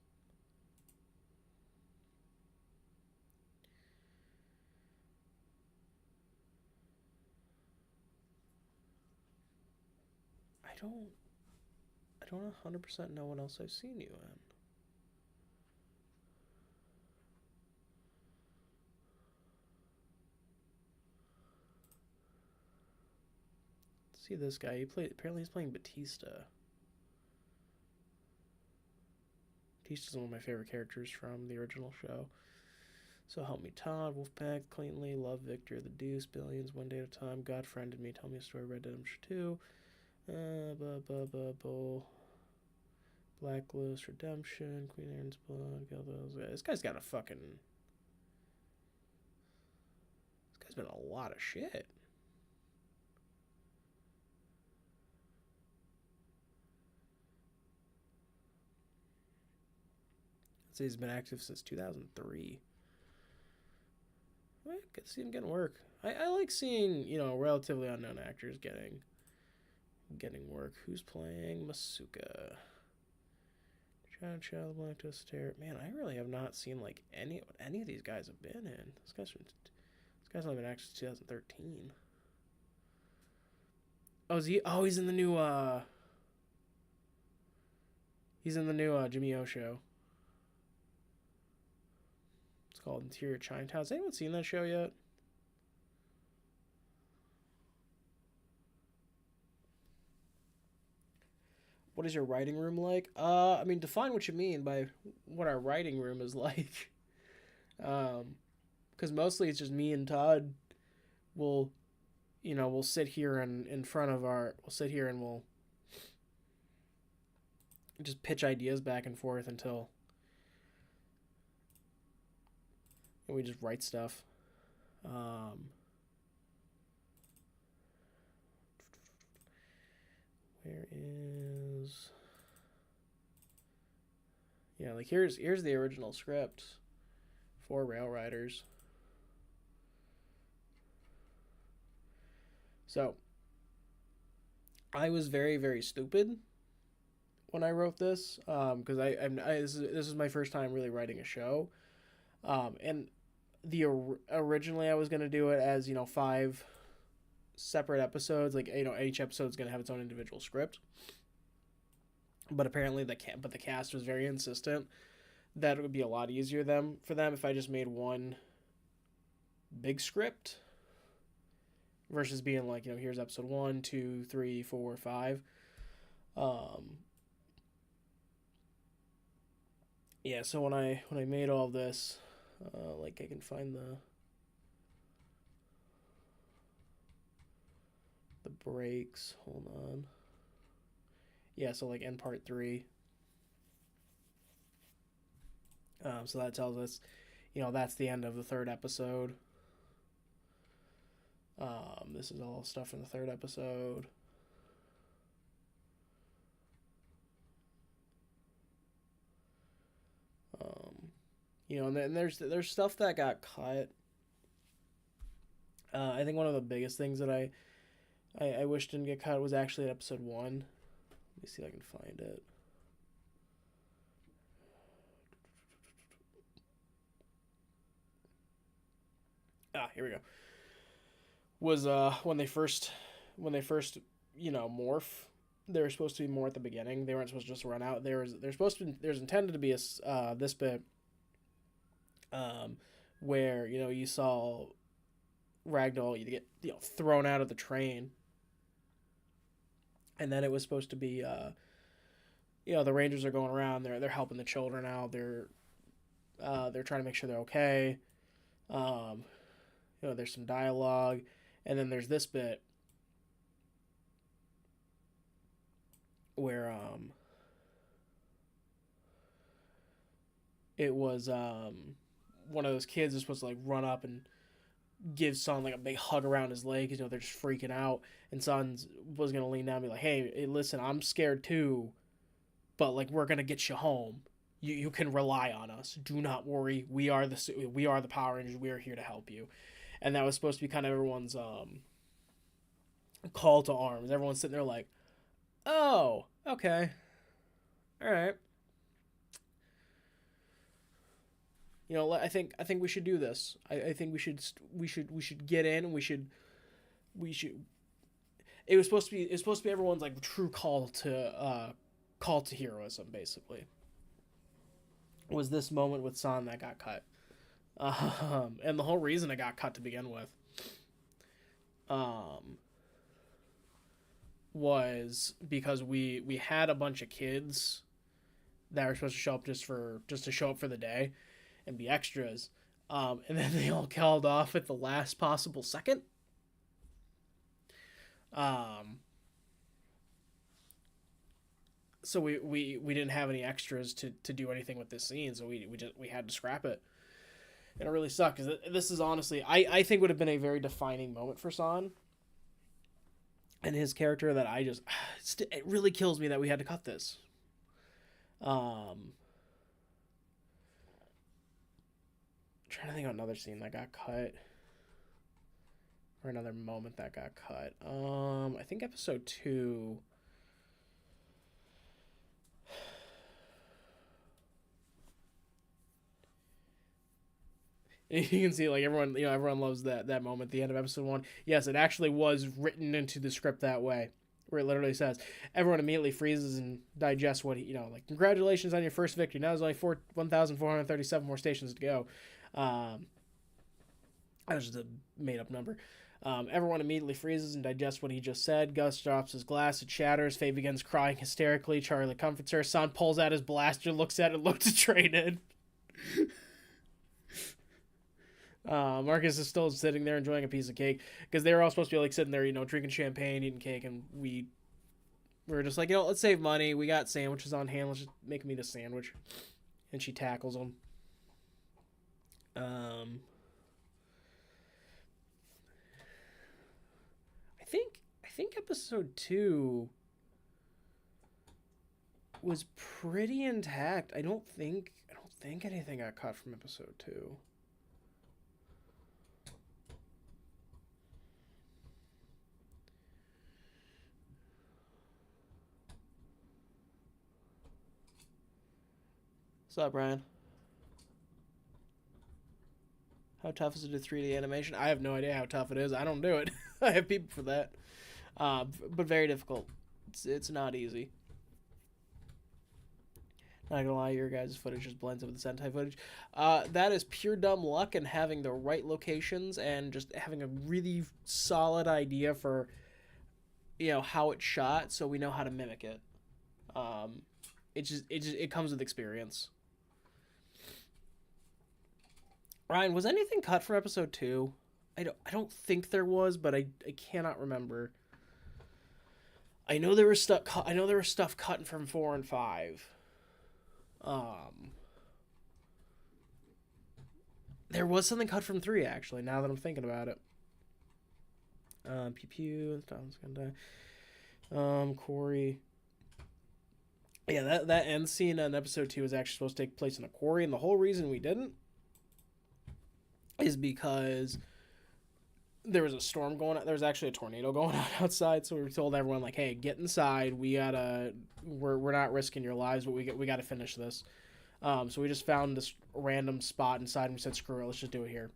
I don't 100% know what else I've seen you in. See this guy. Apparently he's playing Batista. Batista's one of my favorite characters from the original show. So Help Me Todd, Wolfpack, Cleanly, Love Victor, The Deuce, Billions, One Day at a Time, God Friended Me, Tell Me a Story, Red Dead Redemption 2, Blacklist, Redemption, Queen Aaron's Blood. This guy's got a fucking. This guy's been a lot of shit. So he's been active since 2003. I get to see him getting work. I like seeing, relatively unknown actors getting work. Who's playing Masuka? John Child, Black to Stare. Man, I really have not seen like any of these guys have been in. This guy's only been active since 2013. Oh, is he? Oh, he's in the new Jimmy O show. It's called Interior Chinatown. Has anyone seen that show yet? What is your writing room like? I mean, define what you mean by what our writing room is like. Because mostly it's just me and Todd. Will, we'll sit here and in front of our. We'll sit here and we'll just pitch ideas back and forth until we just write stuff. Where is? Yeah, like here's the original script for Rail Riders. So I was very, very stupid when I wrote this, because this is my first time really writing a show, and originally I was gonna do it as 5 separate episodes, like each episode's gonna have its own individual script. But apparently the cast was very insistent that it would be a lot easier for them if I just made one big script versus being like, here's episode 1, 2, 3, 4, 5. Yeah, so when I made all this, like I can find the breaks. Hold on. Yeah, so like in part 3. So that tells us, that's the end of the 3rd episode. This is all stuff from the 3rd episode. And then there's stuff that got cut. I think one of the biggest things that I wish didn't get cut was actually at episode 1. Let me see if I can find it. Here we go. Was when they first morph, they were supposed to be more at the beginning. They weren't supposed to just run out. There's intended to be a this bit where you saw Ragdoll get thrown out of the train, and then it was supposed to be the Rangers are going around, they're helping the children out, they're trying to make sure they're okay. There's some dialogue, and then there's this bit where it was one of those kids is supposed to like run up and give Son like a big hug around his leg because they're just freaking out, and Son was gonna lean down and be like, hey, listen, I'm scared too, but like we're gonna get you home. You can rely on us. Do not worry. We are the Power Rangers. We are here to help you. And that was supposed to be kind of everyone's call to arms. Everyone's sitting there like, oh, okay, all right. I think we should do this. I think we should get in. And we should. It was supposed to be everyone's like true call to heroism. Basically, was this moment with San that got cut, and the whole reason it got cut to begin with, was because we had a bunch of kids that were supposed to show up just to show up for the day and be extras, and then they all called off at the last possible second. So we didn't have any extras to do anything with this scene, so we had to scrap it, and it really sucked because this is honestly I think would have been a very defining moment for San and his character that it really kills me that we had to cut this. Trying to think of another scene that got cut, or another moment that got cut. I think episode 2. You can see like everyone loves that moment at the end of episode 1. Yes, it actually was written into the script that way, where it literally says everyone immediately freezes and digests what like congratulations on your first victory. Now there's only 1,437 more stations to go. That was just a made up number. Everyone immediately freezes and digests what he just said. Gus drops his glass, it shatters. Faye begins crying hysterically. Charlie comforts her. San pulls out his blaster, looks at it, looks traded. Marcus is still sitting there enjoying a piece of cake because they were all supposed to be like sitting there, drinking champagne, eating cake, and we were just like, let's save money. We got sandwiches on hand. Let's just make me the sandwich. And she tackles him. I think episode 2 was pretty intact. I don't think anything got cut from episode 2. What's up, Brian? How tough is it to 3D animation? I have no idea how tough it is. I don't do it. I have people for that. But very difficult. It's not easy. Not gonna lie, your guys' footage just blends in with the Sentai footage. That is pure dumb luck and having the right locations and just having a really solid idea for, how it's shot, so we know how to mimic it. It comes with experience. Ryan, was anything cut from episode 2? I don't think there was, but I cannot remember. I know there was stuff cut from 4 and 5. There was something cut from 3 actually. Now that I'm thinking about it. Pew pew. Tom's gonna die. Corey. Yeah, that end scene in episode 2 was actually supposed to take place in a quarry, and the whole reason we didn't is because there was a storm going on. There was actually a tornado going on outside, so we told everyone, like, hey, get inside. We're not risking your lives, but we got to finish this. So we just found this random spot inside, and we said, screw it, let's just do it here.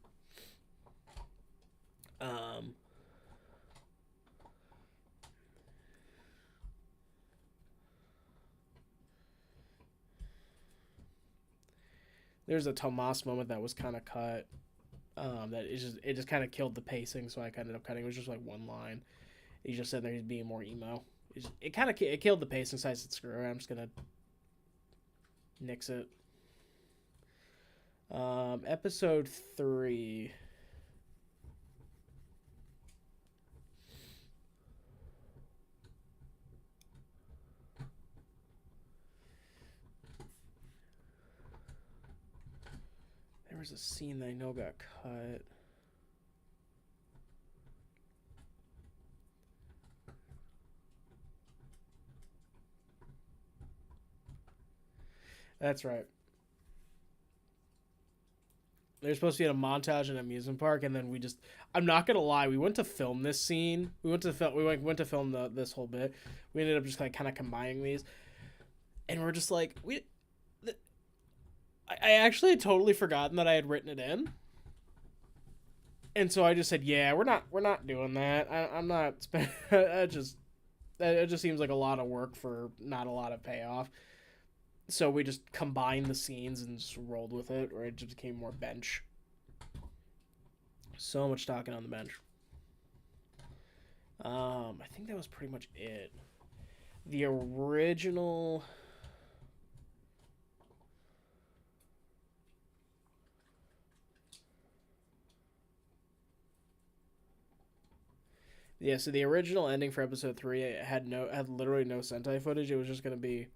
There's a Tomas moment that was kind of cut. That it just kind of killed the pacing, so I ended up cutting. It was just like one line. He just said there he's being more emo. It killed the pacing, so I said screw it. I'm just gonna nix it. Episode 3. There was a scene that I know got cut. That's right. There's supposed to be a montage in an amusement park, and then I'm not gonna lie, we went to film this scene. We went to film this whole bit. We ended up just kind of combining these, and we're just like I actually had totally forgotten that I had written it in. And so I just said, yeah, we're not doing that. I'm not it just seems like a lot of work for not a lot of payoff. So we just combined the scenes and just rolled with it, or it just became more bench. So much talking on the bench. I think that was pretty much it. The original... Yeah, so the original ending for episode 3 had literally no Sentai footage. It was just gonna be,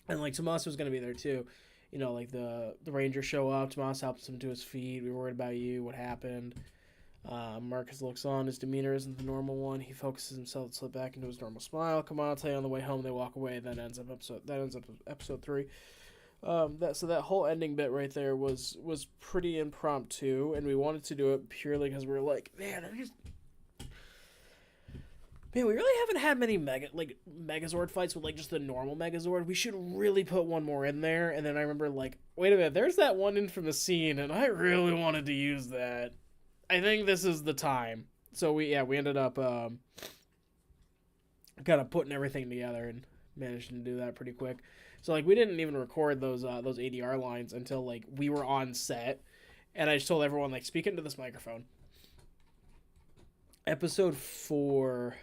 and like Tomas was gonna be there too. Like the Rangers show up. Tomas helps him to his feet. We were worried about you. What happened? Marcus looks on. His demeanor isn't the normal one. He focuses himself to slip back into his normal smile. Come on, I'll tell you on the way home. They walk away. That ends up episode 3. That whole ending bit right there was pretty impromptu, and we wanted to do it purely because we were like, man, we really haven't had many Megazord fights with like just the normal Megazord. We should really put one more in there. And then I remember like, wait a minute, there's that one infamous scene, and I really wanted to use that. I think this is the time. So we ended up kind of putting everything together and managed to do that pretty quick. So like we didn't even record those ADR lines until like we were on set, and I just told everyone like speak into this microphone, Episode 4,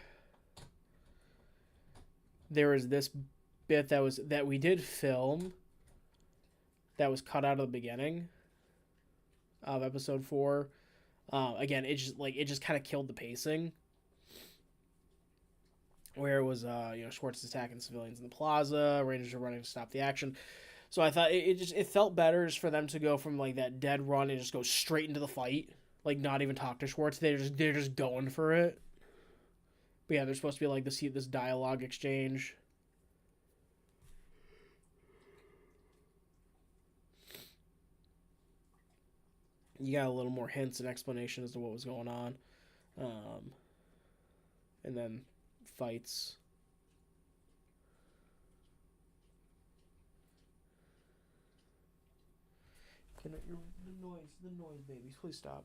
there was this bit that we did film that was cut out of the beginning of episode 4. Again, it just kind of killed the pacing. Where it was, Schwartz attacking civilians in the plaza, Rangers are running to stop the action. So I thought it felt better just for them to go from like that dead run and just go straight into the fight, like not even talk to Schwartz. They're just going for it. But yeah, there's supposed to be like this dialogue exchange. You got a little more hints and explanation as to what was going on, and then fights. The noise, babies, please stop.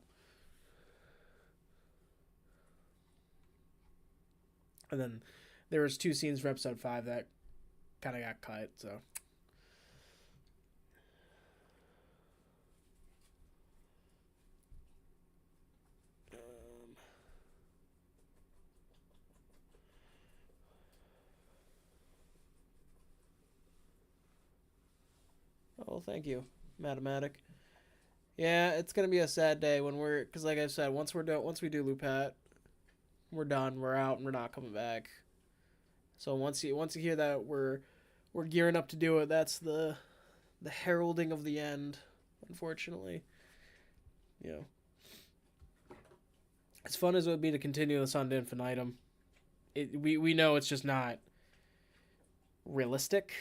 And then there was 2 scenes from episode 5 that kind of got cut. So oh, thank you, Mathematic. Yeah, it's gonna be a sad day when because like I said, once we do Lupat, we're done, we're out, and we're not coming back. So once you hear that we're gearing up to do it, that's the heralding of the end. Unfortunately, you know, as fun as it would be to continue this on to infinitum, we know it's just not realistic.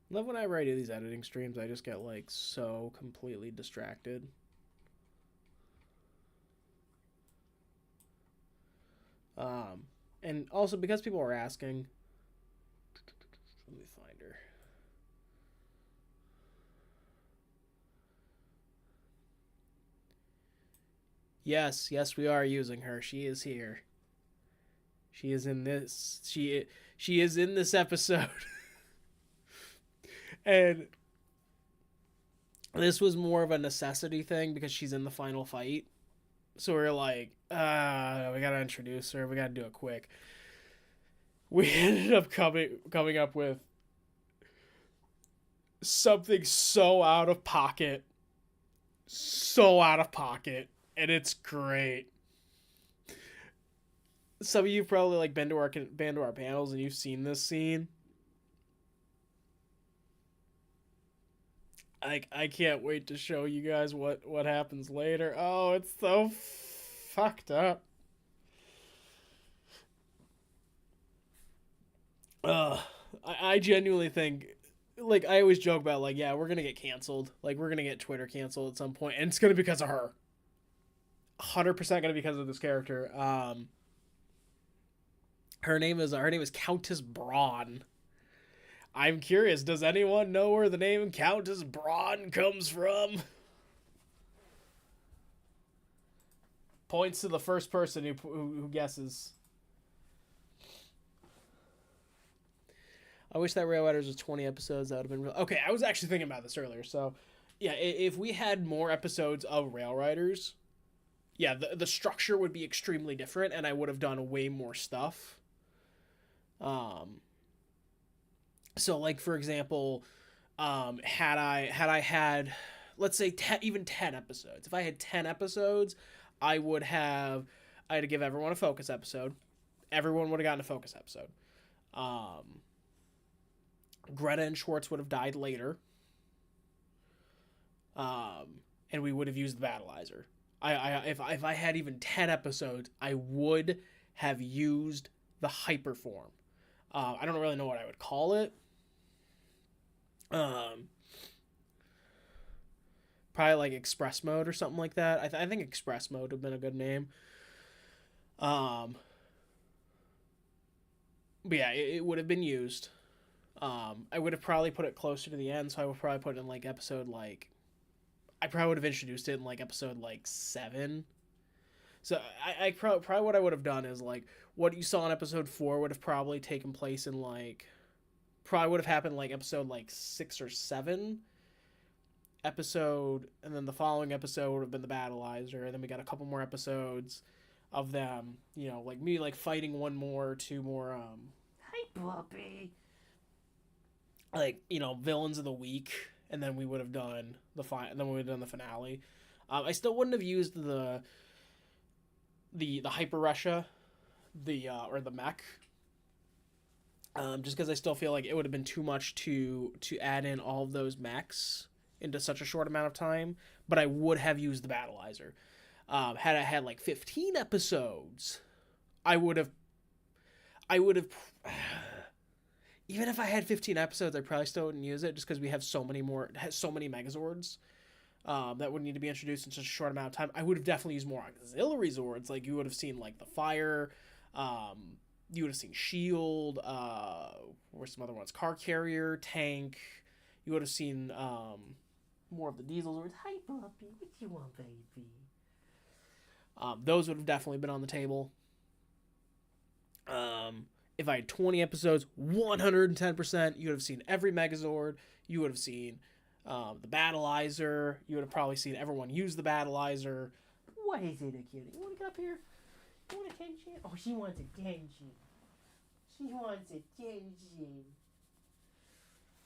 Love whenever I do these editing streams, I just get like so completely distracted. Um, and also because people are asking, let me find her. Yes, we are using her. She is here. She is in this. She is in this episode. And this was more of a necessity thing because she's in the final fight. So we're like, we gotta introduce her. We gotta do it quick. We ended up coming up with something so out of pocket, and it's great. Some of you probably like been to our panels and you've seen this scene. I can't wait to show you guys what happens later. Oh, it's so fucked up. I genuinely think, like, I always joke about, like, yeah, we're gonna get canceled. Like, we're gonna get Twitter canceled at some point, and it's gonna be because of her. 100% gonna be because of this character. Her name is Countess Braun. I'm curious, does anyone know where the name Countess Braun comes from? Points to the first person who guesses. I wish that Rail Riders was 20 episodes. That would have been real. Okay, I was actually thinking about this earlier. So, yeah, if we had more episodes of Rail Riders, yeah, the structure would be extremely different, and I would have done way more stuff. So like for example, had I had, let's say even 10 episodes. If I had 10 episodes, I had to give everyone a focus episode. Everyone would have gotten a focus episode. Greta and Schwartz would have died later. And we would have used the Battleizer. If I had even 10 episodes, I would have used the hyperform. I don't really know what I would call it. Um, Probably like express mode or something like that. I think express mode would have been a good name. Um, but yeah, it would have been used. I would have probably put it closer to the end, so I would probably put it in like episode like I probably would have introduced it in like episode like 7. So I probably what I would have done is like what you saw in episode 4 would have probably taken place in like probably would have happened like episode like 6 or 7 episode, and then the following episode would have been the battleizer, and then we got a couple more episodes of them, like me like fighting one more, two more Hi, puppy. like villains of the week, and then we would have done then we would have done the finale. I still wouldn't have used the Hyper Russia, or the mech, just because I still feel like it would have been too much to add in all of those mechs into such a short amount of time. But I would have used the battleizer. Had I had like 15 episodes, I would have. Even if I had 15 episodes, I probably still wouldn't use it just because we have so many Megazords that would need to be introduced in such a short amount of time. I would have definitely used more auxiliary Zords. Like, you would have seen, like, the Fire. You would have seen Shield. Or some other ones. Car Carrier, Tank. You would have seen more of the Diesel Zords. Hi, puppy. What you want, baby? Those would have definitely been on the table. If I had 20 episodes, 110%, you would have seen every Megazord. You would have seen the battleizer. You would have probably seen everyone use the battleizer. What is it, a kitty? You want to get up here? You want attention? Oh, she wants attention. She wants attention.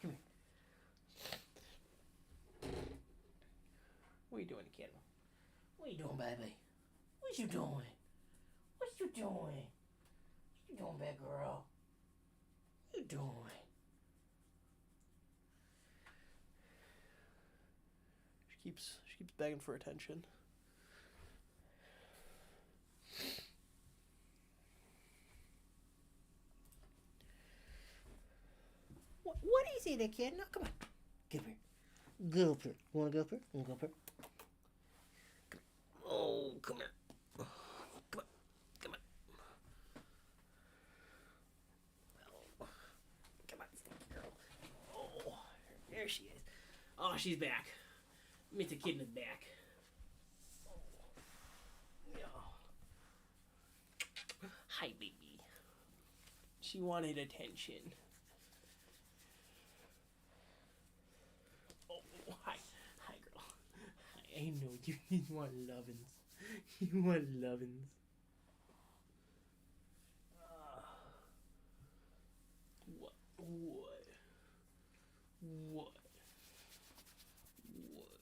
Come here. What are you doing, kid? What are you doing, baby? What you doing? What you doing? What you doing, bad girl? What you doing? She keeps begging for attention. What is it, a kid? No, come on. Get up here. Go up here. You want to go up here? You want to go up here? Oh, come here. Come on. Come on. Oh, come on, stinky girl. Oh, there she is. Oh, she's back. Meet the kid in the back. Oh. Yeah. Hi, baby. She wanted attention. Hi, girl. Hi, I know you want lovin's. You want lovin's. What?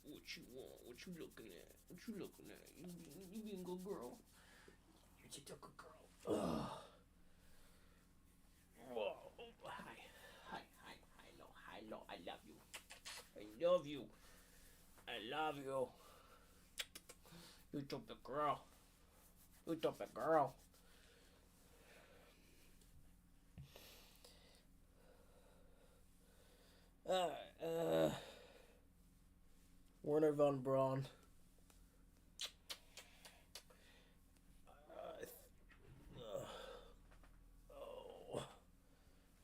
What you want? What you looking at? What you looking at? You being a good girl? You're such a good girl. Ugh. Whoa. Hi. No, I love you. I love you. I love you. You took the girl. You took the girl. Werner von Braun.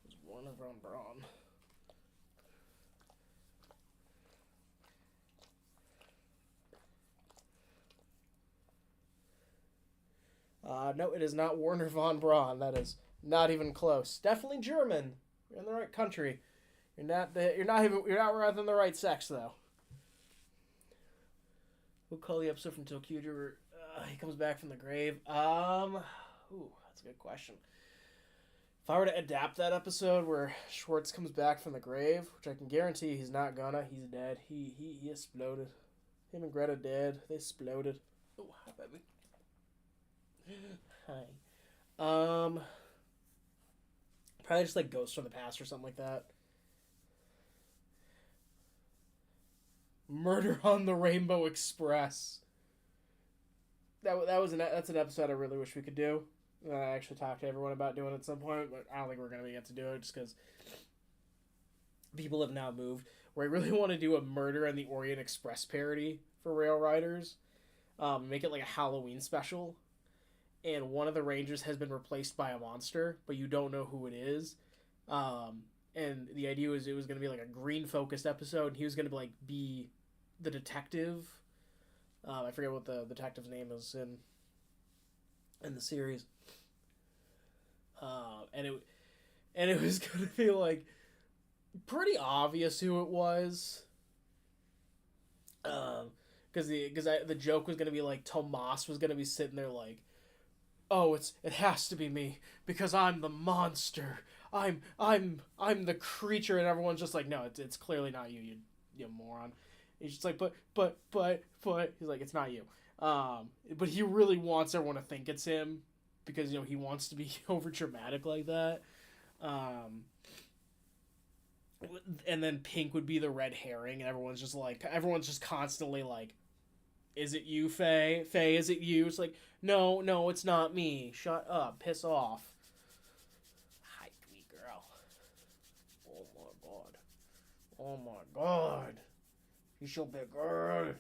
It's Werner von Braun. No, it is not Werner von Braun. That is not even close. Definitely German. You're in the right country. You're not within the right sex though. We'll call the episode from Tokyo. He comes back from the grave. That's a good question. If I were to adapt that episode where Schwartz comes back from the grave, which I can guarantee he's not gonna, he's dead. He exploded. Him and Greta dead. They exploded. Oh, hi, baby. Hi. Probably just like Ghosts from the Past or something like that. Murder on the Rainbow Express. that's an episode I really wish we could do. I actually talked to everyone about doing it at some point, but I don't think we're gonna get to do it just because people have now moved. Where I really want to do a Murder on the Orient Express parody for Rail Riders, make it like a Halloween special, and one of the Rangers has been replaced by a monster, but you don't know who it is. And the idea was it was going to be like a green focused episode, and he was going to be the detective. I forget what the detective's name is in the series. And it was going to be like pretty obvious who it was. Because the joke was going to be like Tomas was going to be sitting there like, oh, it has to be me because I'm the monster. I'm the creature, and everyone's just like, no, it's clearly not you, you moron. He's just like, but he's like, it's not you. But he really wants everyone to think it's him because he wants to be over dramatic like that. And then Pink would be the red herring, and everyone's just constantly like, is it you, Faye? Faye, is it you? It's like, no, it's not me. Shut up. Piss off. Hi, sweet girl. Oh my god. Oh my god. She's so big, girl.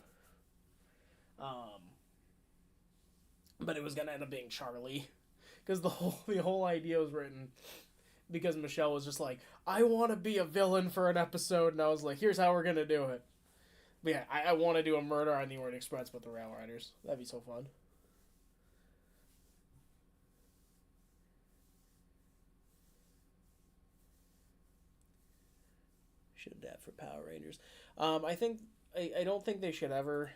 But it was gonna end up being Charlie, because the whole idea was written because Michelle was just like, I want to be a villain for an episode, and I was like, here's how we're gonna do it. But yeah, I want to do a Murder on the Orient Express with the Rail Riders. That'd be so fun. Should adapt for Power Rangers. I don't think they should ever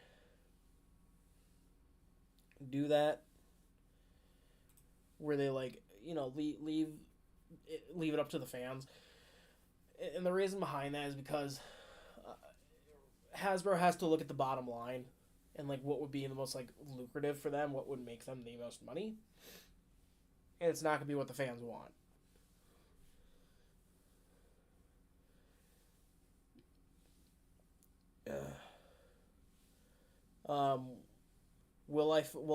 do that, where they leave it up to the fans. And the reason behind that is because Hasbro has to look at the bottom line and what would be the most lucrative for them, what would make them the most money, and it's not gonna be what the fans want. Will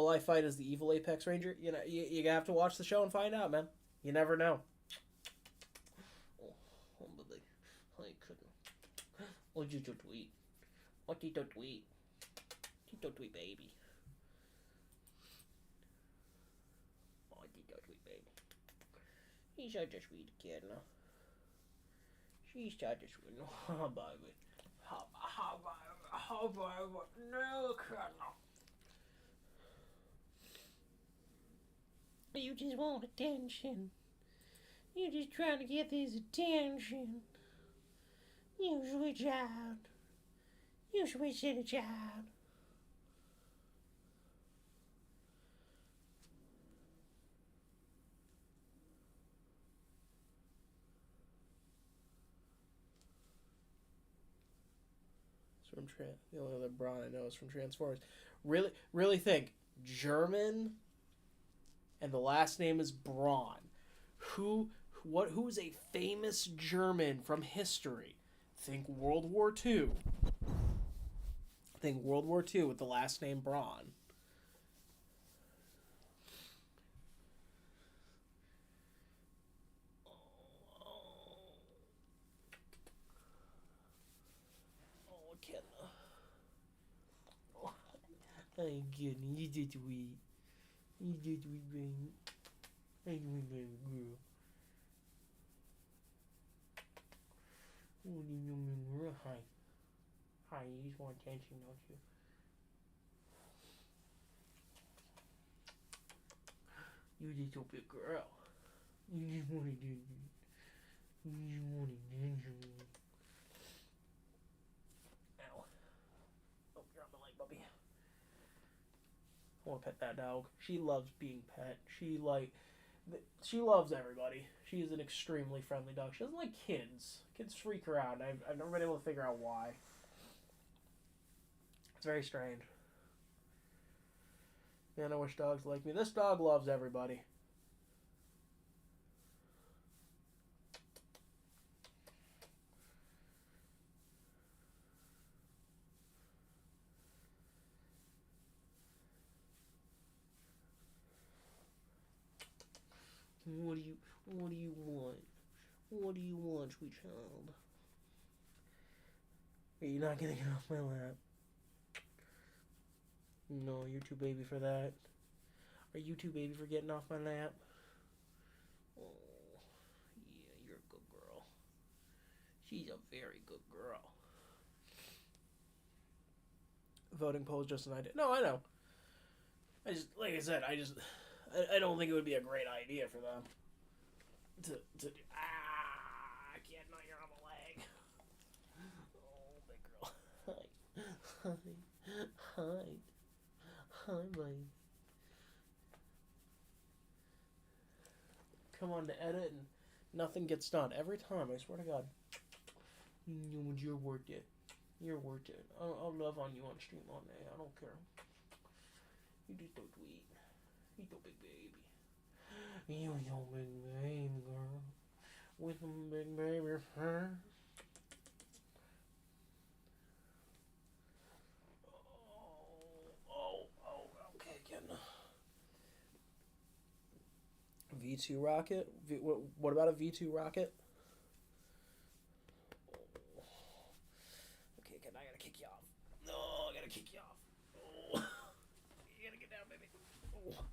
I fight as the evil Apex Ranger? You have to watch the show and find out, man. You never know. Oh, but I couldn't. What did you tweet? What did you tweet? Tito tweet, baby. Oh, Tito tweet, baby. He's such a sweet kid, no? She's such a sweet, no, baby. How about no, Colonel? You just want attention. You're just trying to get this attention. You sweet child. You sweet silly child. It's from the only other Braun I know is from Transformers. Really think German, and the last name is Braun. Who's a famous German from history? Think World War II. Think World War II with the last name Braun. Oh, Kenna. Oh, I'm kidding. You did sweet. You did sweet, baby. I'm a girl. Hi. Hi, you just want attention, don't you? You just a big girl. You just want attention. You just want attention. Ow. Oh, you're on the leg, puppy. I want to pet that dog. She loves being pet. She loves everybody. She is an extremely friendly dog. She doesn't like kids. Kids freak her out. I've never been able to figure out why. It's very strange. Man, I wish dogs like me. This dog loves everybody. What do you want? What do you want, sweet child? Are you not gonna get off my lap? No, you're too baby for that. Are you too baby for getting off my lap? Oh, yeah, you're a good girl. She's a very good girl. Voting poll is just an idea. No, I know. I just, like I said, I don't think it would be a great idea for them to do. Ah, kid, no, you're on the leg. Oh, big girl. Hi. Hi. Hi, buddy. Come on to edit and nothing gets done every time. I swear to God. You're worth it. You're worth it. I'll love on you on stream all day. I don't care. You just so sweet. You so big baby. You so big baby girl. With some big baby fur. Okay, again. V2 rocket? What about a V2 rocket? Okay, again, I gotta kick you off. No, I gotta kick you off. Oh. You gotta get down, baby. Oh.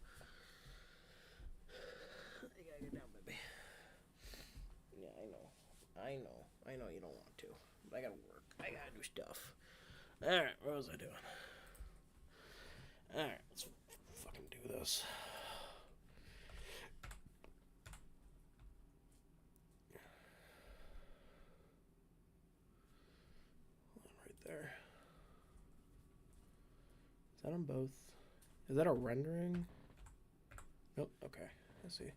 You gotta get down, baby. Yeah, I know you don't want to. But I gotta work. I gotta do stuff. Alright, what was I doing? Alright, let's fucking do this. Right there. Is that on both? Is that a rendering? Nope. Okay. I see.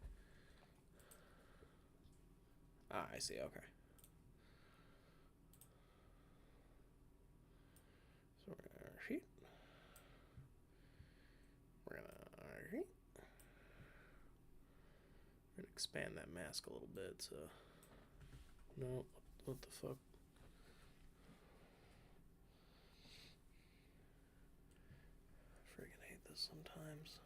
Ah, I see. Okay. So we're gonna sheet. We're gonna expand that mask a little bit. So no, what the fuck? I friggin' hate this sometimes.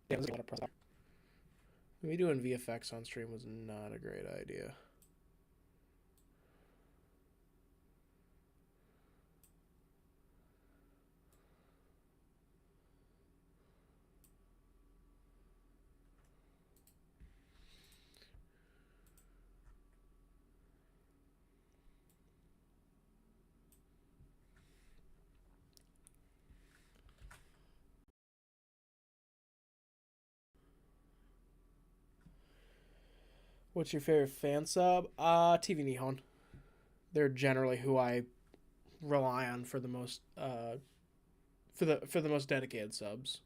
Yeah, there's a lot of press. Me doing VFX on stream was not a great idea. What's your favorite fan sub? TV Nihon. They're generally who I rely on for the most for the most dedicated subs.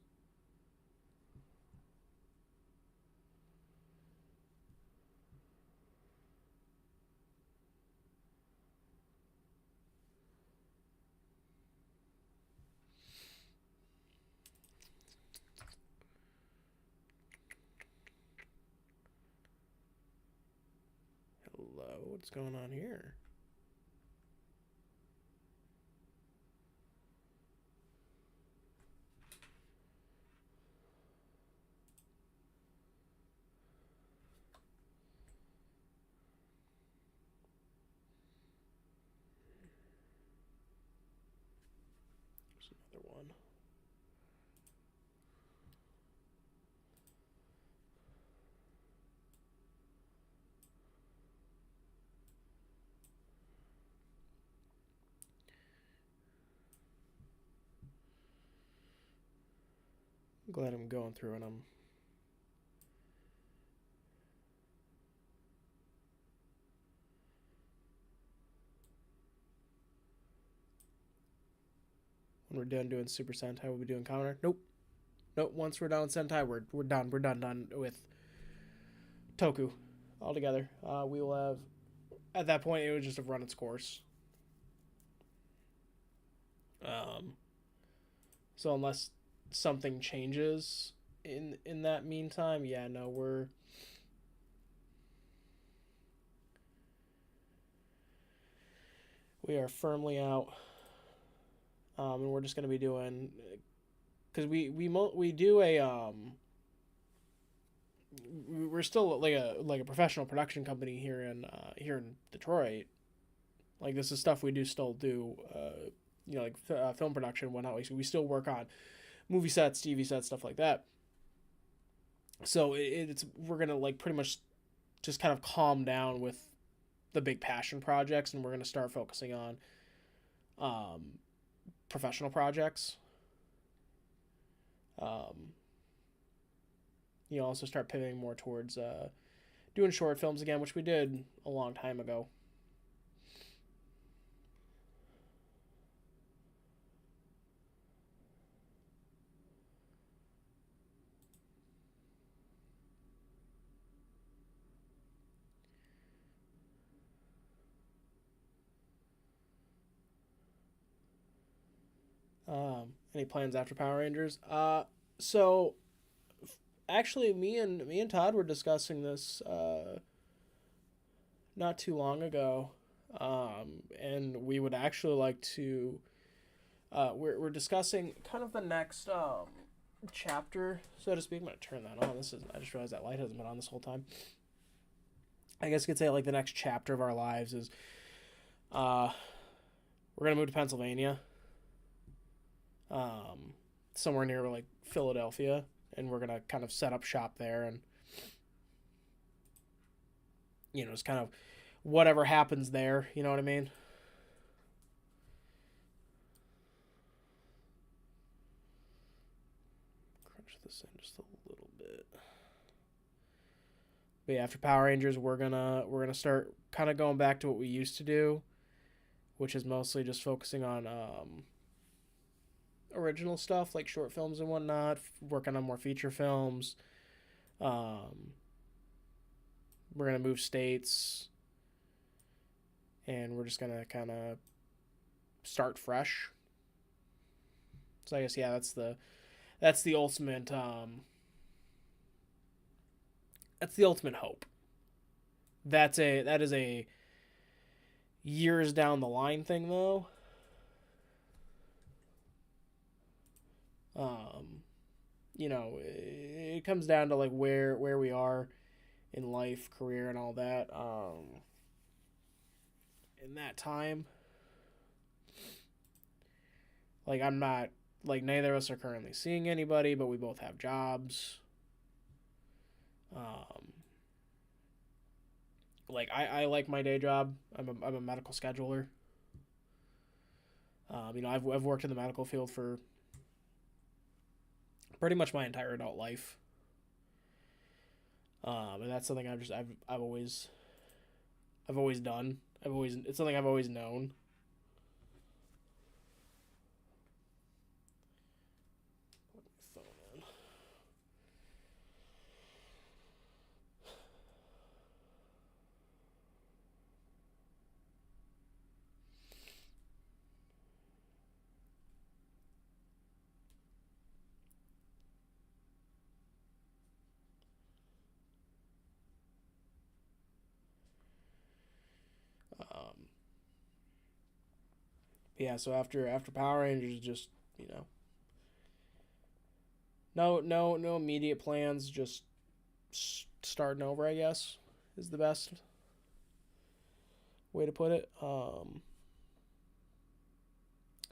Hello, what's going on here? There's another one. I'm glad I'm going through and I'm when we're done doing Super Sentai, we'll be doing Commoner. Nope. Nope. Once we're done with Sentai, we're done. We're done with Toku altogether. We will have at that point it would just have run its course. So unless something changes in that meantime, yeah, no, We are firmly out, and we're just gonna be doing because we do a we're still like a professional production company here in Detroit. Like this is stuff we do still do, like film production and whatnot. We still work on movie sets, TV sets, stuff like that. So it's we're gonna like pretty much just kind of calm down with the big passion projects, and we're gonna start focusing on um, professional projects. Um, also start pivoting more towards doing short films again, which we did a long time ago. Any plans after Power Rangers? So actually, me and Todd were discussing this not too long ago, and we would actually like to. We're discussing kind of the next chapter, so to speak. I'm gonna turn that on. I just realized that light hasn't been on this whole time. I guess you could say like the next chapter of our lives is uh, we're gonna move to Pennsylvania, somewhere near like Philadelphia, and we're gonna kind of set up shop there, and just kind of whatever happens there. You know what I mean? Crunch this in just a little bit. But yeah, after Power Rangers, we're gonna start kind of going back to what we used to do, which is mostly just focusing on original stuff like short films and whatnot, working on more feature films. Um, we're gonna move states, and we're just gonna kind of start fresh. So I guess yeah, that's the ultimate that's the ultimate hope. That is a years down the line thing though. Um, it comes down to like where we are in life, career, and all that. In that time, like I'm not like neither of us are currently seeing anybody, but we both have jobs. Um, like I like my day job. I'm a medical scheduler. I've worked in the medical field for pretty much my entire adult life. And that's something I've always done. It's something I've always known. Put my phone in. Um, yeah, so after Power Rangers, just you know, no immediate plans. Just starting over, I guess, is the best way to put it.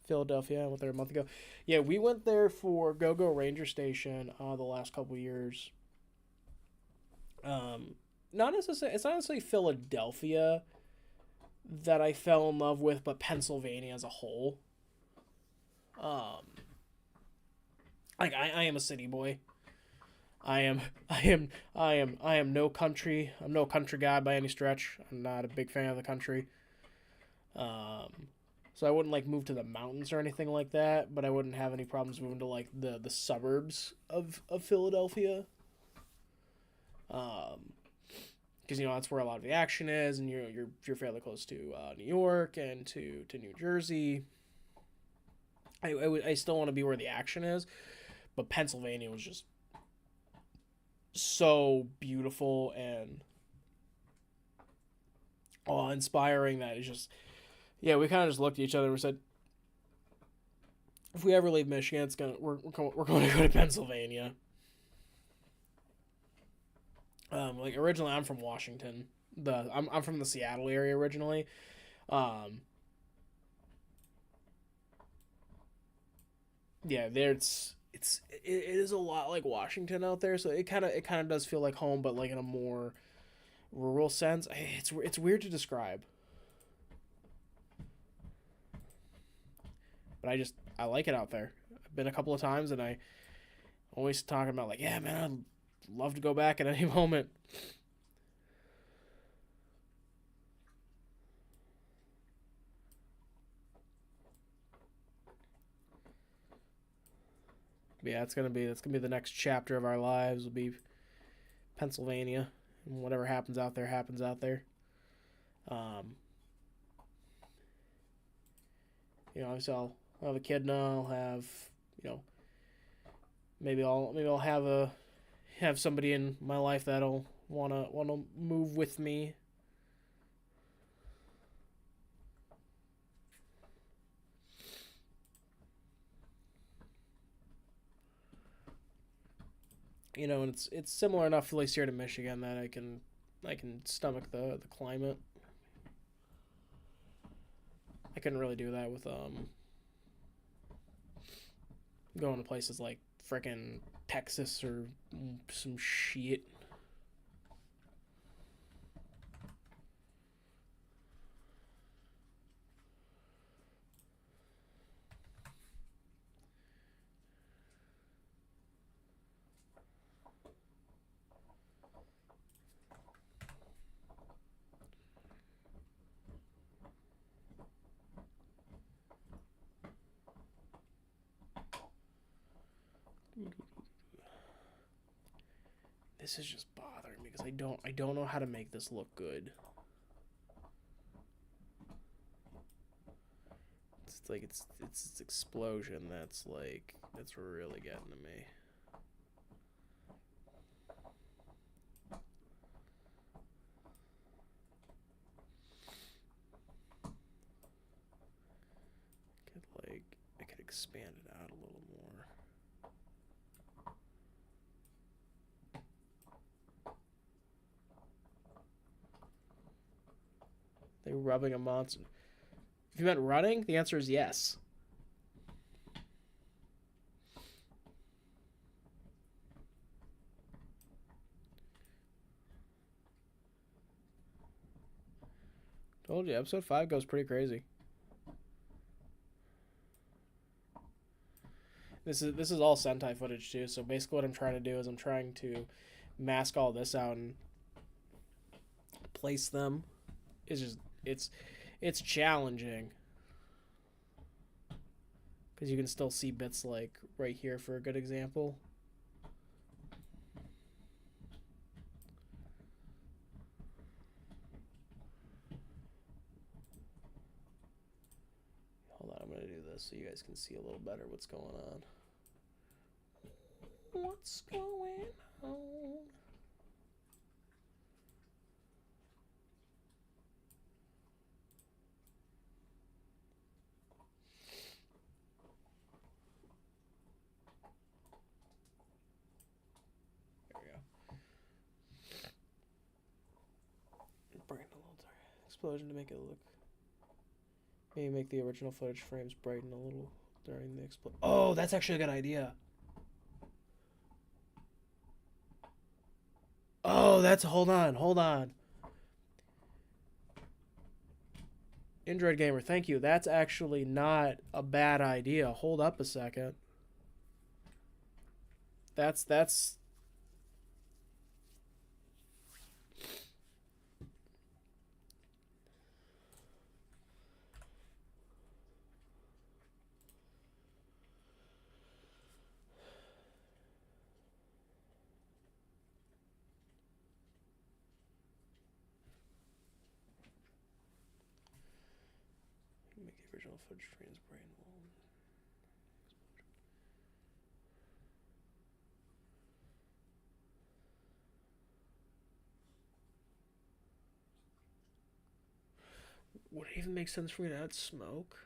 Philadelphia. I went there a month ago. Yeah, we went there for Go Go Ranger Station the last couple years. Um, not necessarily. It's not necessarily Philadelphia that I fell in love with, but Pennsylvania as a whole. Um, like I am a city boy. I am I am no country. I'm no country guy by any stretch. I'm not a big fan of the country. Um, so I wouldn't like move to the mountains or anything like that, but I wouldn't have any problems moving to like the suburbs of Philadelphia. Um, because that's where a lot of the action is, and you're fairly close to New York and to New Jersey. I still want to be where the action is, but Pennsylvania was just so beautiful and awe inspiring that it's just Yeah, we kind of just looked at each other and we said, if we ever leave Michigan, we're going to go to Pennsylvania. Like originally, I'm from Washington. I'm from the Seattle area originally. Um, yeah, it is a lot like Washington out there, so it kind of does feel like home, but like in a more rural sense. It's weird to describe, but I like it out there. I've been a couple of times, and I always talking about like, yeah, man, I'd love to go back at any moment. But yeah, that's gonna be the next chapter of our lives. Will be Pennsylvania, and whatever happens out there happens out there. Um, obviously I'll have a kid now. I'll have, you know, maybe I'll have somebody in my life that'll wanna move with me. And it's similar enough, at least here to Michigan, that I can stomach the climate. I couldn't really do that with going to places like frickin' Texas or some shit. This is just bothering me because I don't know how to make this look good. It's like it's this explosion that's really getting to me. I could expand it out a little more. They're rubbing a monster. If you meant running, the answer is yes. Told you, episode 5 goes pretty crazy. This is all Sentai footage too. So basically, what I'm trying to do is I'm trying to mask all this out and place them. It's just it's challenging because you can still see bits like right here for a good example. Hold on, I'm gonna do this so you guys can see a little better what's going on. What's going on? There we go. Brighten a little explosion to make it look. Maybe make the original footage frames brighten a little during the explosion. Oh, that's actually a good idea. Oh, hold on. Android Gamer, thank you. That's actually not a bad idea. Hold up a second. That's make the original footage frames brighten a little. Would it even make sense for me to add smoke?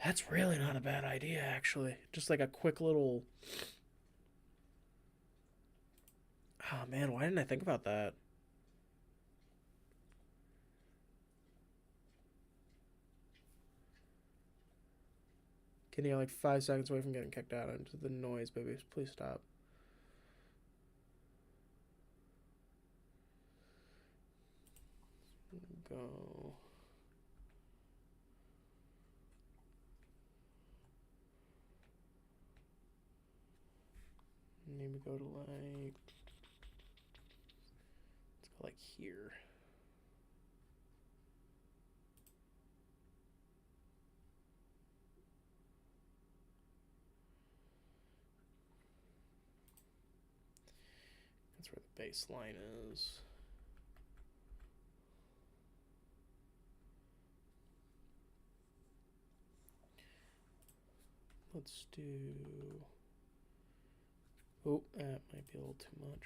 That's really not a bad idea, actually. Just like a quick little. Oh man, why didn't I think about that? Kenny, you're like 5 seconds away from getting kicked out into the noise, baby. Please stop. Go. Maybe go to like. Let's go like here. That's where the baseline is. Let's do. Oh, that might be a little too much.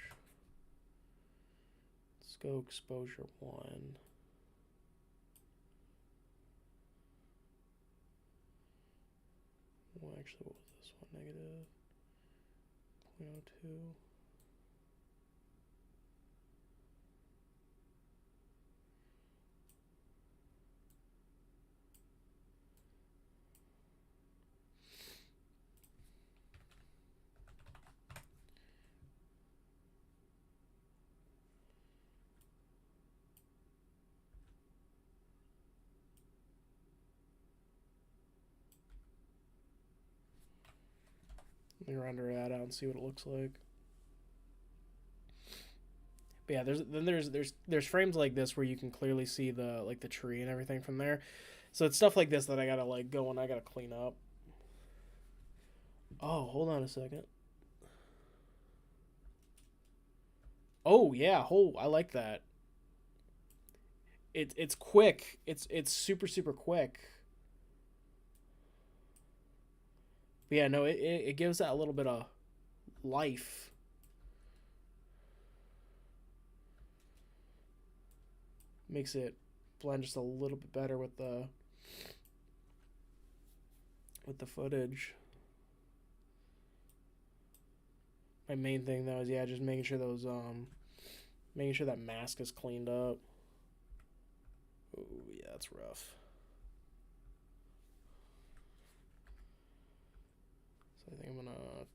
Let's go exposure 1. Well, actually, what was this one? Negative 0.02. Let me render that out and see what it looks like. But yeah, there's frames like this where you can clearly see the like the tree and everything from there. So it's stuff like this that I gotta like go and I gotta clean up. Oh, hold on a second. Oh yeah, I like that. It's quick. It's super quick. But yeah, no, it gives that a little bit of life. Makes it blend just a little bit better with the footage. My main thing though is yeah, just making sure those making sure that mask is cleaned up. Oh yeah, that's rough. So I think I'm gonna. Where's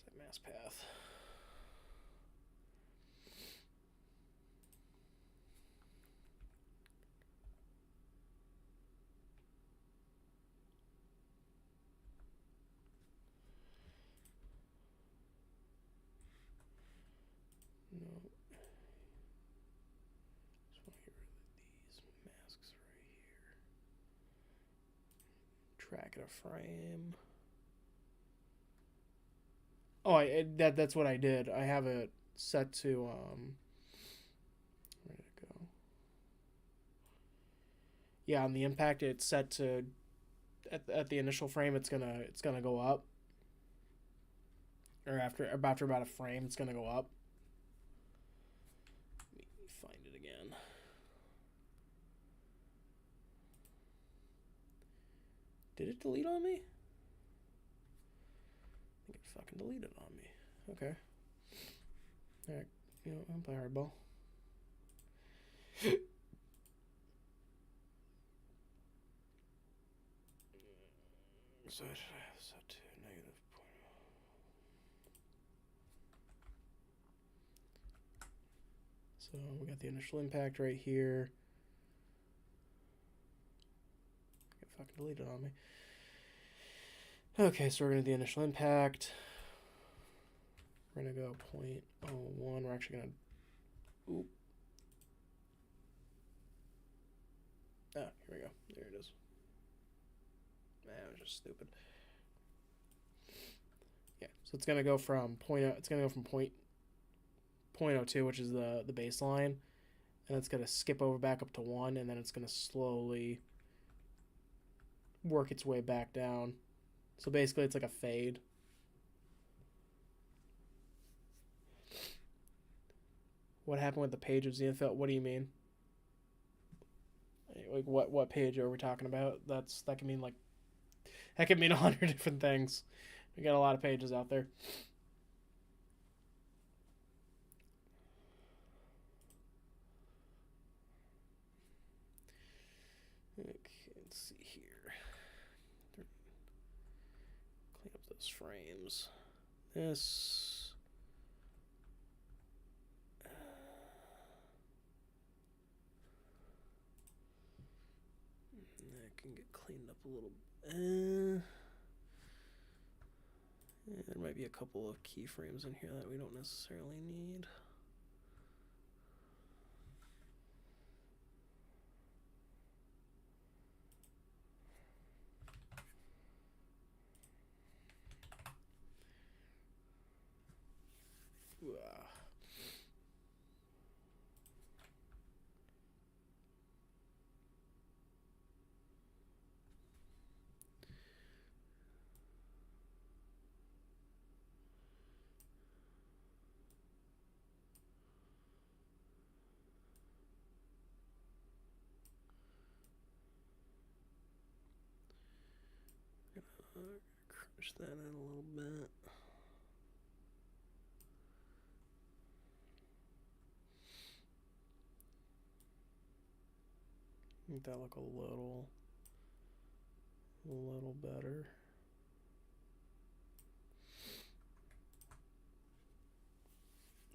that mask path? No. Just want to get rid of these masks right here. Track it a frame. Oh, that's what I did. I have it set to where did it go? Yeah, on the impact it's set to at the initial frame it's gonna go up. Or after about a frame it's gonna go up. Let me find it again. Did it delete on me? I think it fucking deleted on me. Okay. Alright, you know, I'll play hardball. So should I have set to negative point? So we got the initial impact right here. It fucking deleted on me. Okay, so we're gonna do the initial impact. We're gonna go 0.01. We're actually gonna. Oop. Ah, here we go. There it is. That was just stupid. Yeah, so it's gonna go from point. It's gonna go from point 0.02, which is the baseline, and it's going to skip over back up to 1, and then it's going to slowly work its way back down. So basically it's like a fade. What happened with the page of Zenithal? What do you mean? Like what page are we talking about? That can mean like that can mean 100 different things. We got a lot of pages out there. Okay, let's see here. Clean up those frames. This. That can get cleaned up a little. There might be a couple of keyframes in here that we don't necessarily need. Crush that in a little bit. Make that look a little better.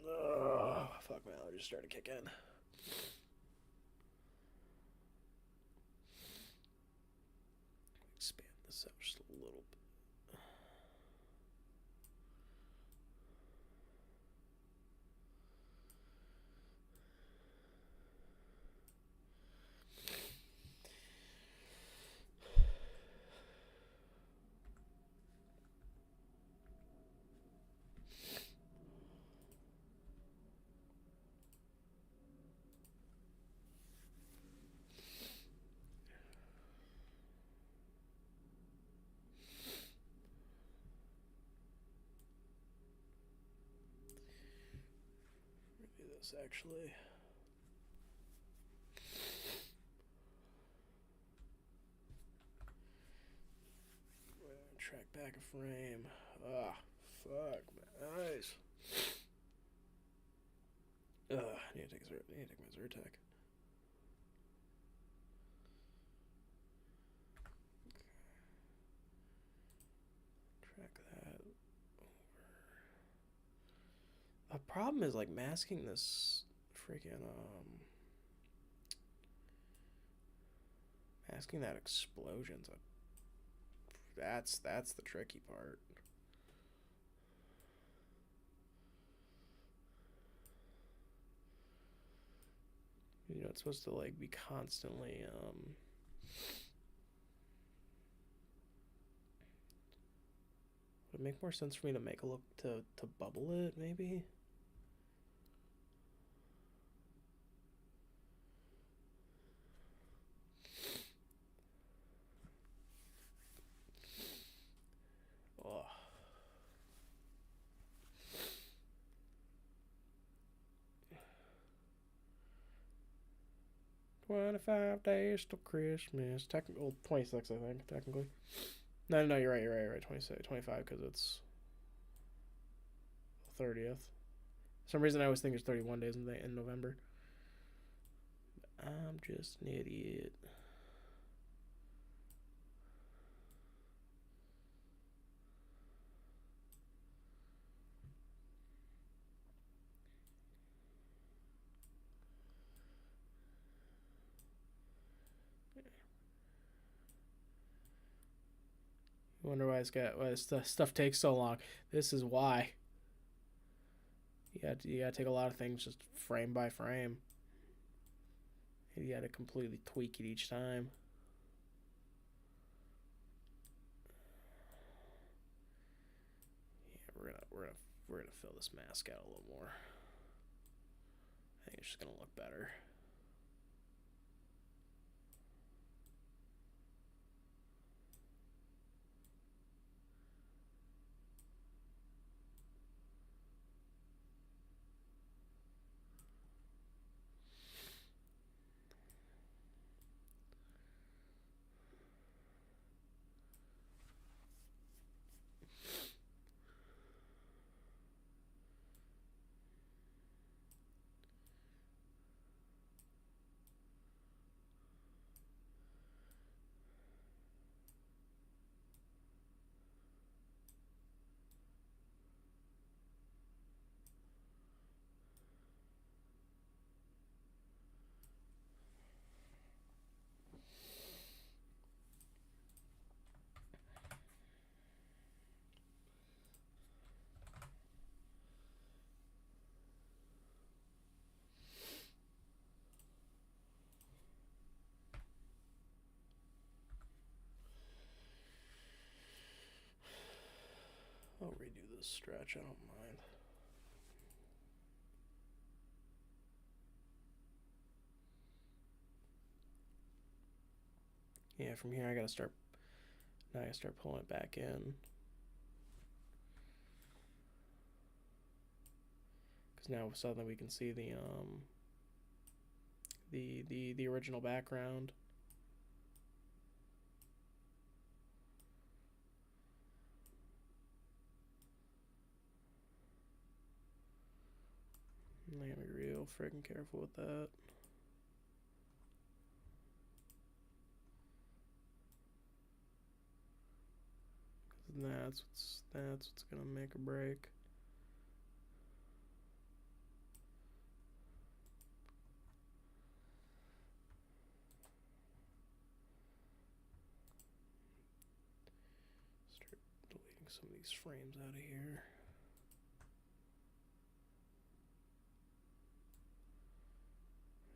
Oh, fuck, my allergies started to kick in. Expand this out just a little bit. Actually, track back a frame. Ah, fuck my eyes. I need to take my Zyrtec. Track that over. The problem is like masking this freaking masking that explosion's that's the tricky part. You know, it's supposed to like be constantly would it make more sense for me to make a look to bubble it maybe? Oh. 25 days till Christmas. Well, 26, I think, technically. No, you're right. 26, 25, because it's the 30th. For some reason, I always think it's 31 days in November. I'm just an idiot. I wonder why this stuff takes so long. This is why. You gotta take a lot of things just frame by frame. You gotta completely tweak it each time. Yeah, we're gonna fill this mask out a little more. I think it's just gonna look better. stretch, I don't mind. Yeah, from here I gotta start. Now I gotta start pulling it back in. Because now suddenly we can see the original background. I gotta be real freaking careful with that. That's what's gonna make or break. Start deleting some of these frames out of here.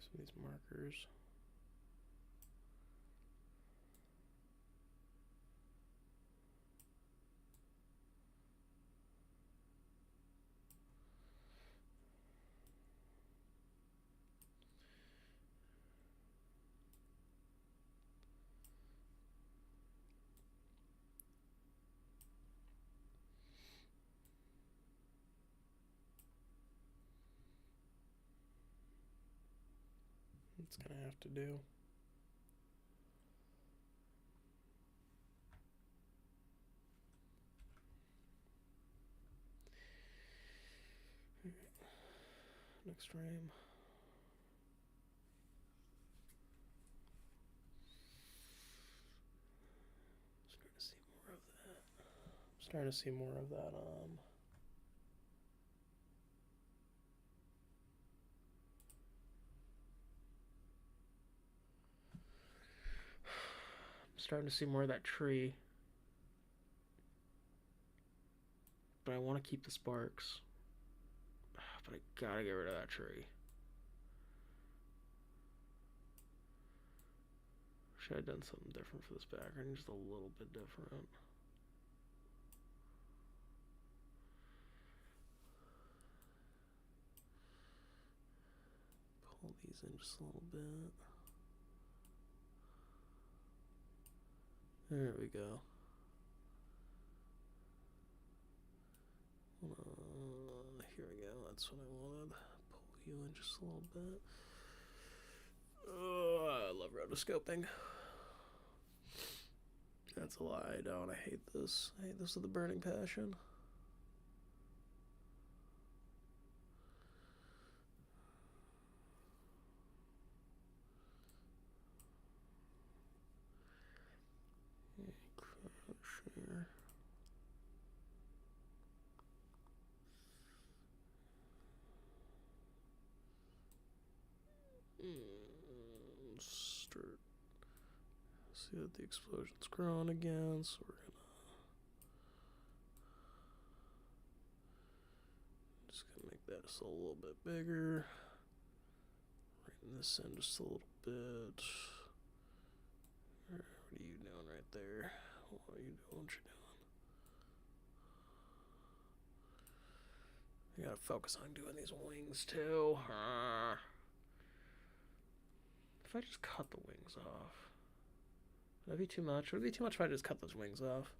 Some of these markers. It's gonna have to do. Next frame. Starting to see more of that. Starting to see more of that tree. But I want to keep the sparks. But I gotta get rid of that tree. Should have done something different for this background, just a little bit different. Pull these in just a little bit. There we go. Here we go. That's what I wanted. Pull you in just a little bit. Oh, I love rotoscoping. That's a lie. I don't. I hate this. I hate this with a burning passion. Share. Start. See that the explosion's growing again, so we're gonna make that just a little bit bigger. Bring this in just a little bit. What are you doing right there? What are you doing? What you doing? I gotta focus on doing these wings too. If I just cut the wings off, would that be too much? Would it be too much if I just cut those wings off?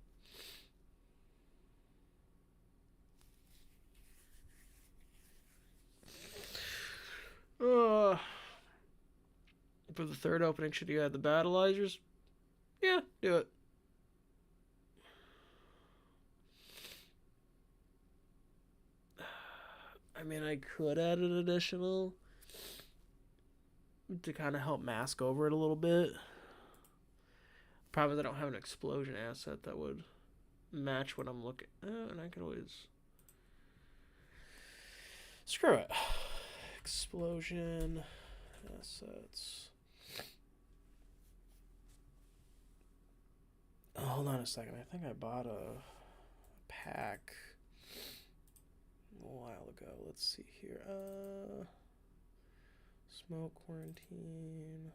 For the third opening, should you add the battleizers? Yeah, do it. I mean, I could add an additional to kind of help mask over it a little bit. Problem is I don't have an explosion asset that would match what I'm looking at. And I could always... Screw it. Explosion assets. Oh, hold on a second. I think I bought a pack a while ago. Let's see here. Smoke, quarantine,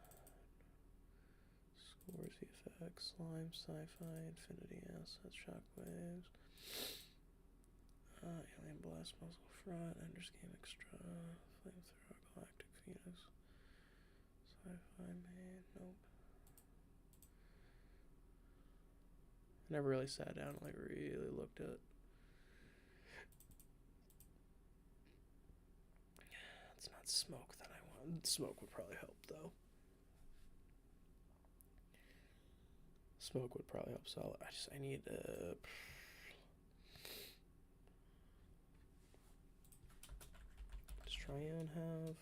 scores, VFX, slime, sci-fi, infinity assets, shockwaves. Alien Blast Muzzle Front, Ender's Game Extra, Flamethrower, Galactic Phoenix, Sci-Fi Man, nope. I never really sat down and like really looked at. It's not smoke that I want. Smoke would probably help though. Smoke would probably help. So I need does Tryon have?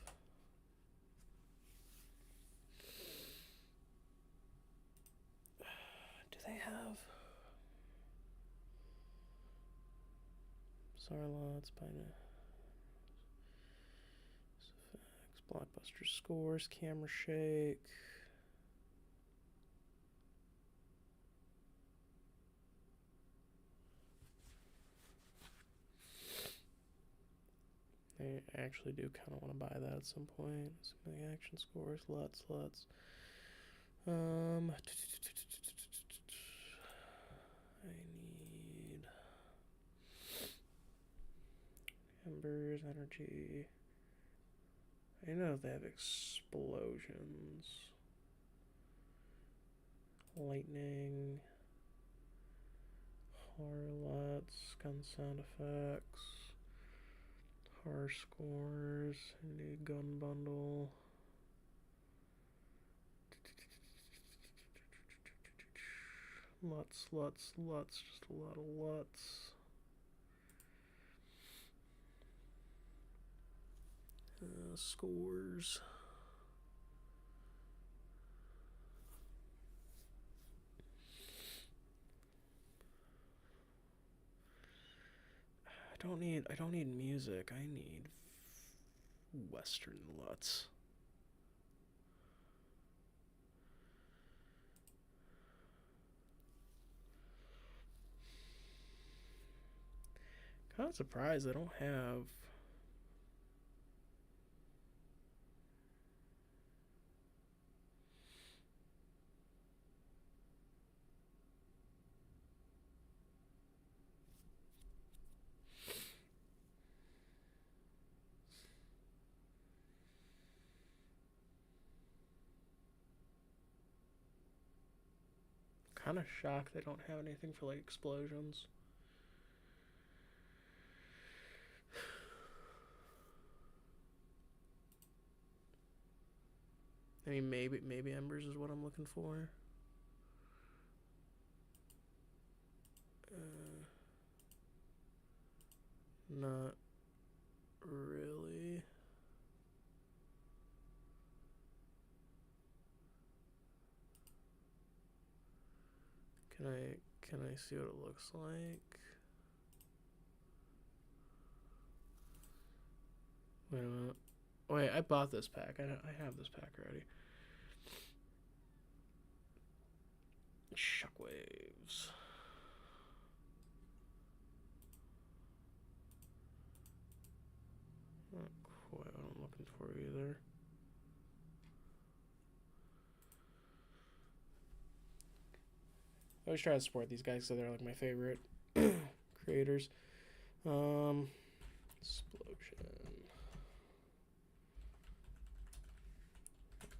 Do they have? Sarlots, Pina. Blockbuster Scores, Camera Shake. I actually do kind of want to buy that at some point. Some action scores, lots. I need Embers, Energy. I know they have explosions, lightning, harlots, gun sound effects, har scores, new gun bundle. Lots, just a lot of lots. Scores. I don't need music. I need Western LUTs. Kind of surprised I don't have. Kind of shocked they don't have anything for like explosions. I mean, maybe Embers is what I'm looking for. Not really. Can I see what it looks like? Wait a minute. Wait, I bought this pack. I have this pack already. Shockwaves. Not quite what I'm looking for either. I always try to support these guys so they're like my favorite creators. Explosion.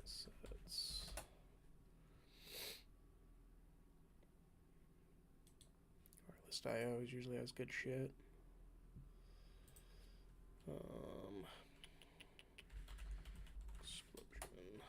Assets. Artlist.io usually has good shit. Explosion.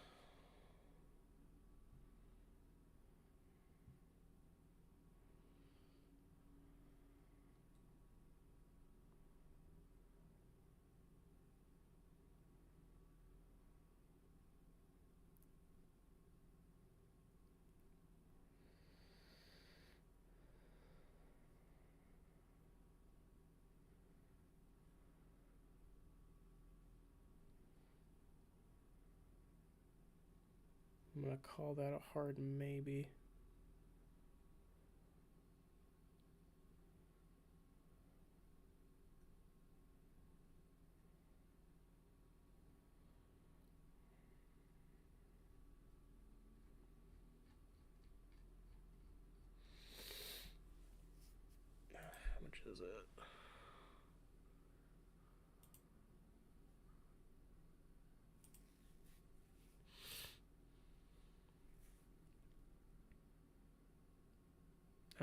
I'm gonna call that a hard maybe. How much is it?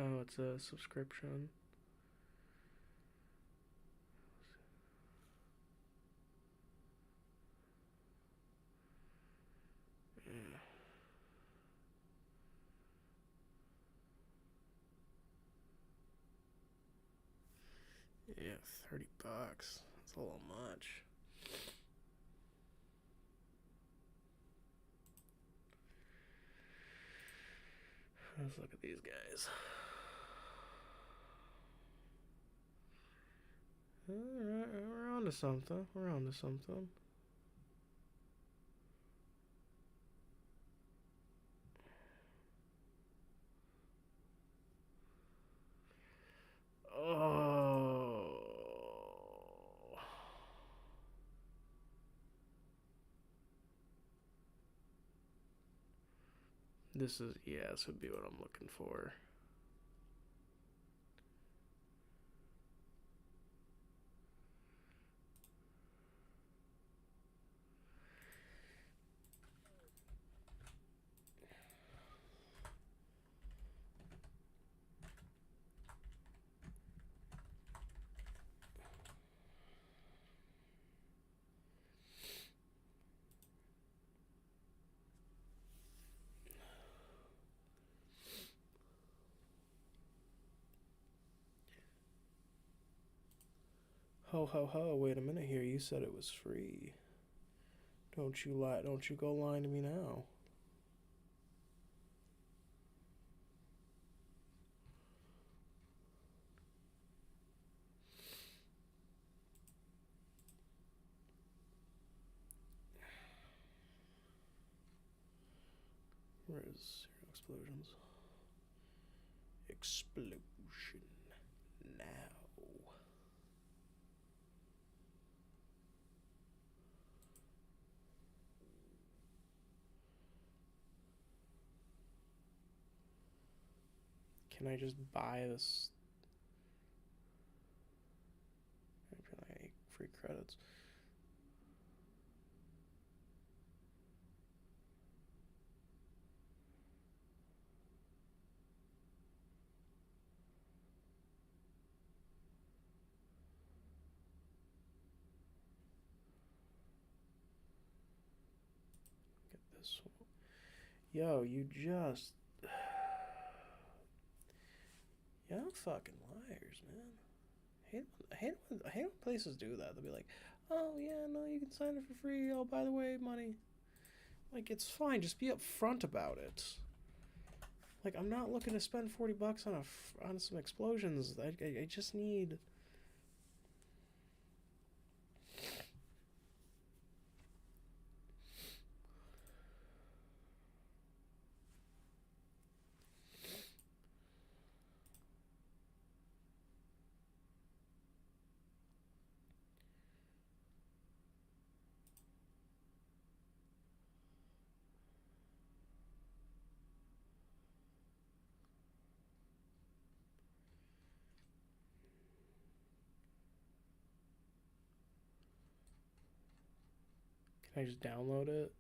Oh, it's a subscription. Yeah, $30. That's a little much. Let's look at these guys. Alright, we're on to something. We're on to something. Oh. This would be what I'm looking for. Ho ho ho, wait a minute here. You said it was free. Don't you lie. Don't you go lying to me now. Where is Zero Explosions? Explosion now. Can I just buy this? Like free credits. Get this one. Yo, you just. Y'all fucking liars, man. I hate when places do that. They'll be like, oh, yeah, no, you can sign it for free. Oh, by the way, money. Like, it's fine. Just be upfront about it. Like, I'm not looking to spend $40 on some explosions. I just need. Can I just download it?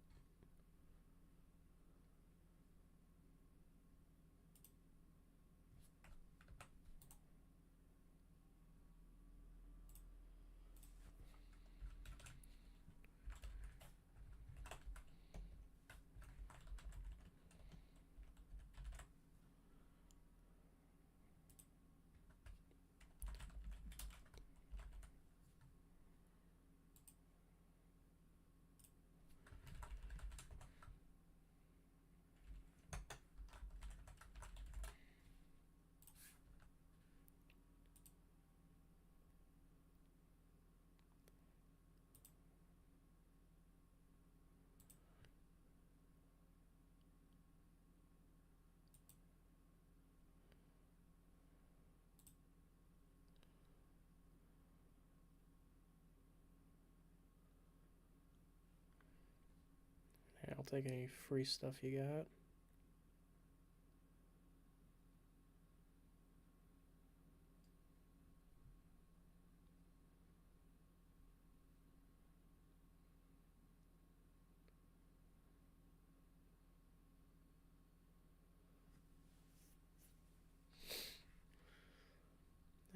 Hey, I'll take any free stuff you got.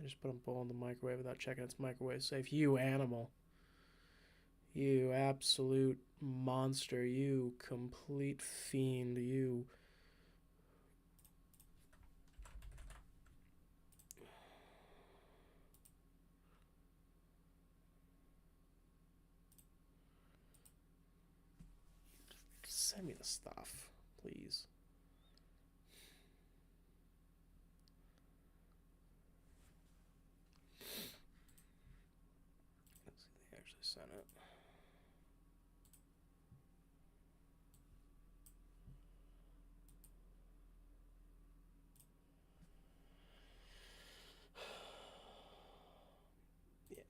just put a bowl in the microwave without checking it's microwave safe. You animal. You absolute monster. You complete fiend. You. Send me the stuff, please. Let's see if they actually sent it.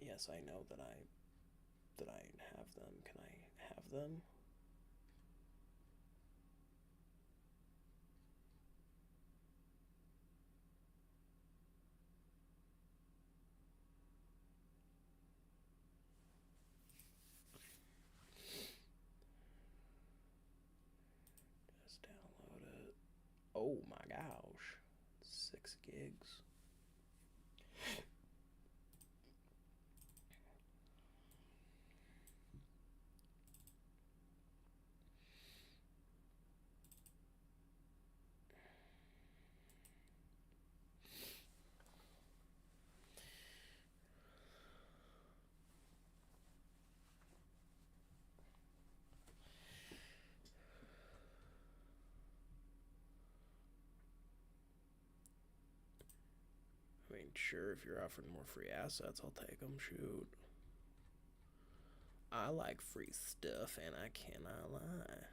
Yes, I know that I have them. Can I have them? Just download it. Oh my gosh. 6 gigs. I mean, sure, if you're offering more free assets, I'll take them. Shoot. I like free stuff, and I cannot lie.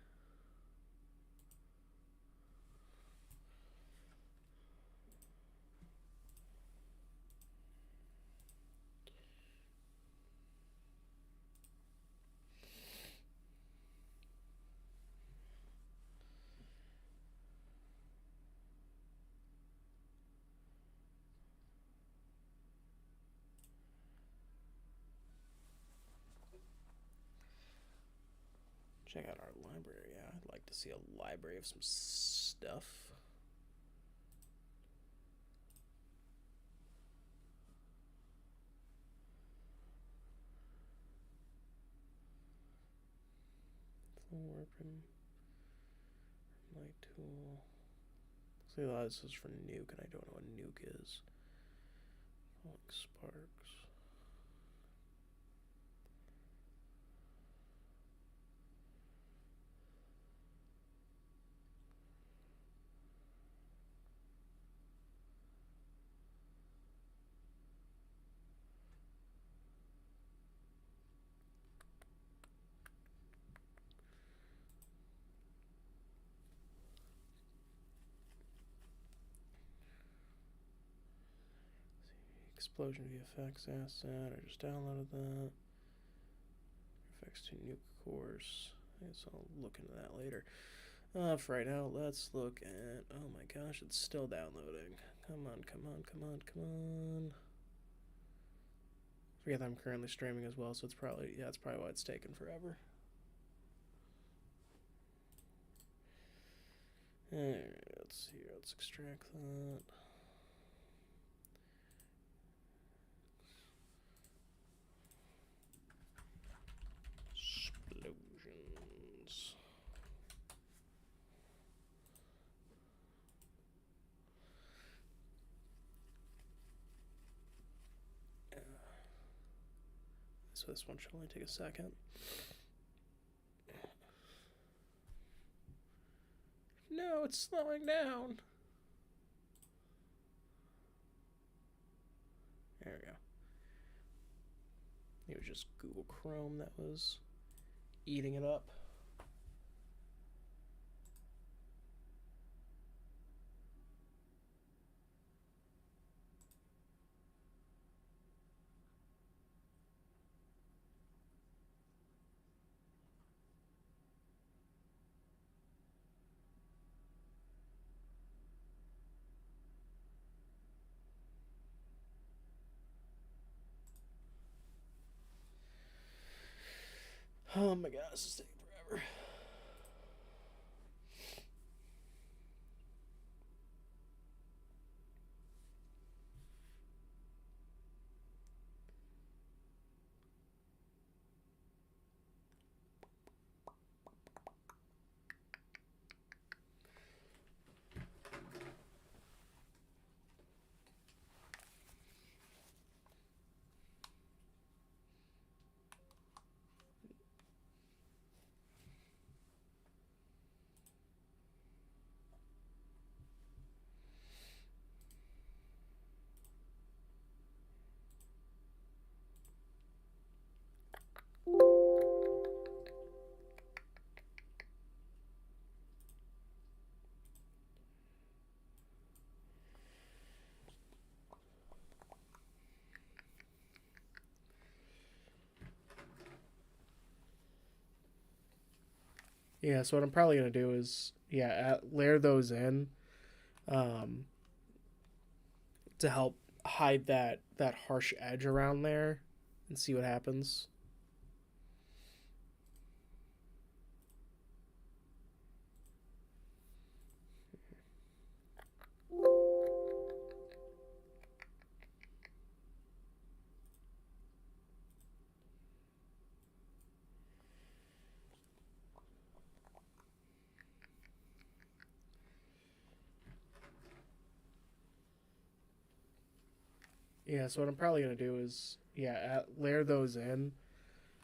Check out our library. Yeah, I'd like to see a library of some stuff. Warping. Light tool. See, a lot of this is for nuke, and I don't know what nuke is. Like sparks. Explosion VFX asset. I just downloaded that. VFX to nuke course. I guess I'll look into that later. For right now, let's look at. Oh my gosh, it's still downloading. Come on, come on, come on, come on. Forget that I'm currently streaming as well, so it's probably that's probably why it's taken forever. Alright, let's see. Let's extract that. Explosions. So this one should only take a second. No, it's slowing down. There we go. It was just Google Chrome that was eating it up. Oh my god, this is taking forever. Yeah, so what I'm probably gonna do is layer those in, um, to help hide that harsh edge around there, and see what happens. Yeah, so what I'm probably gonna do is layer those in,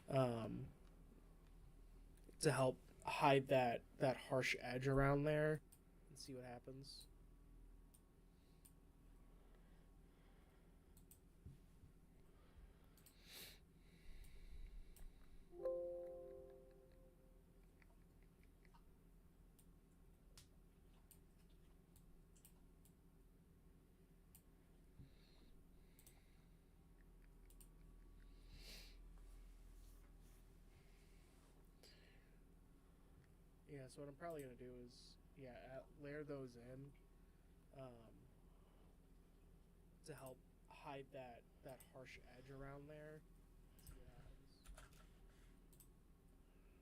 um, to help hide that harsh edge around there, and see what happens. Yeah, so what I'm probably gonna do is layer those in, um, to help hide that harsh edge around there. See what happens.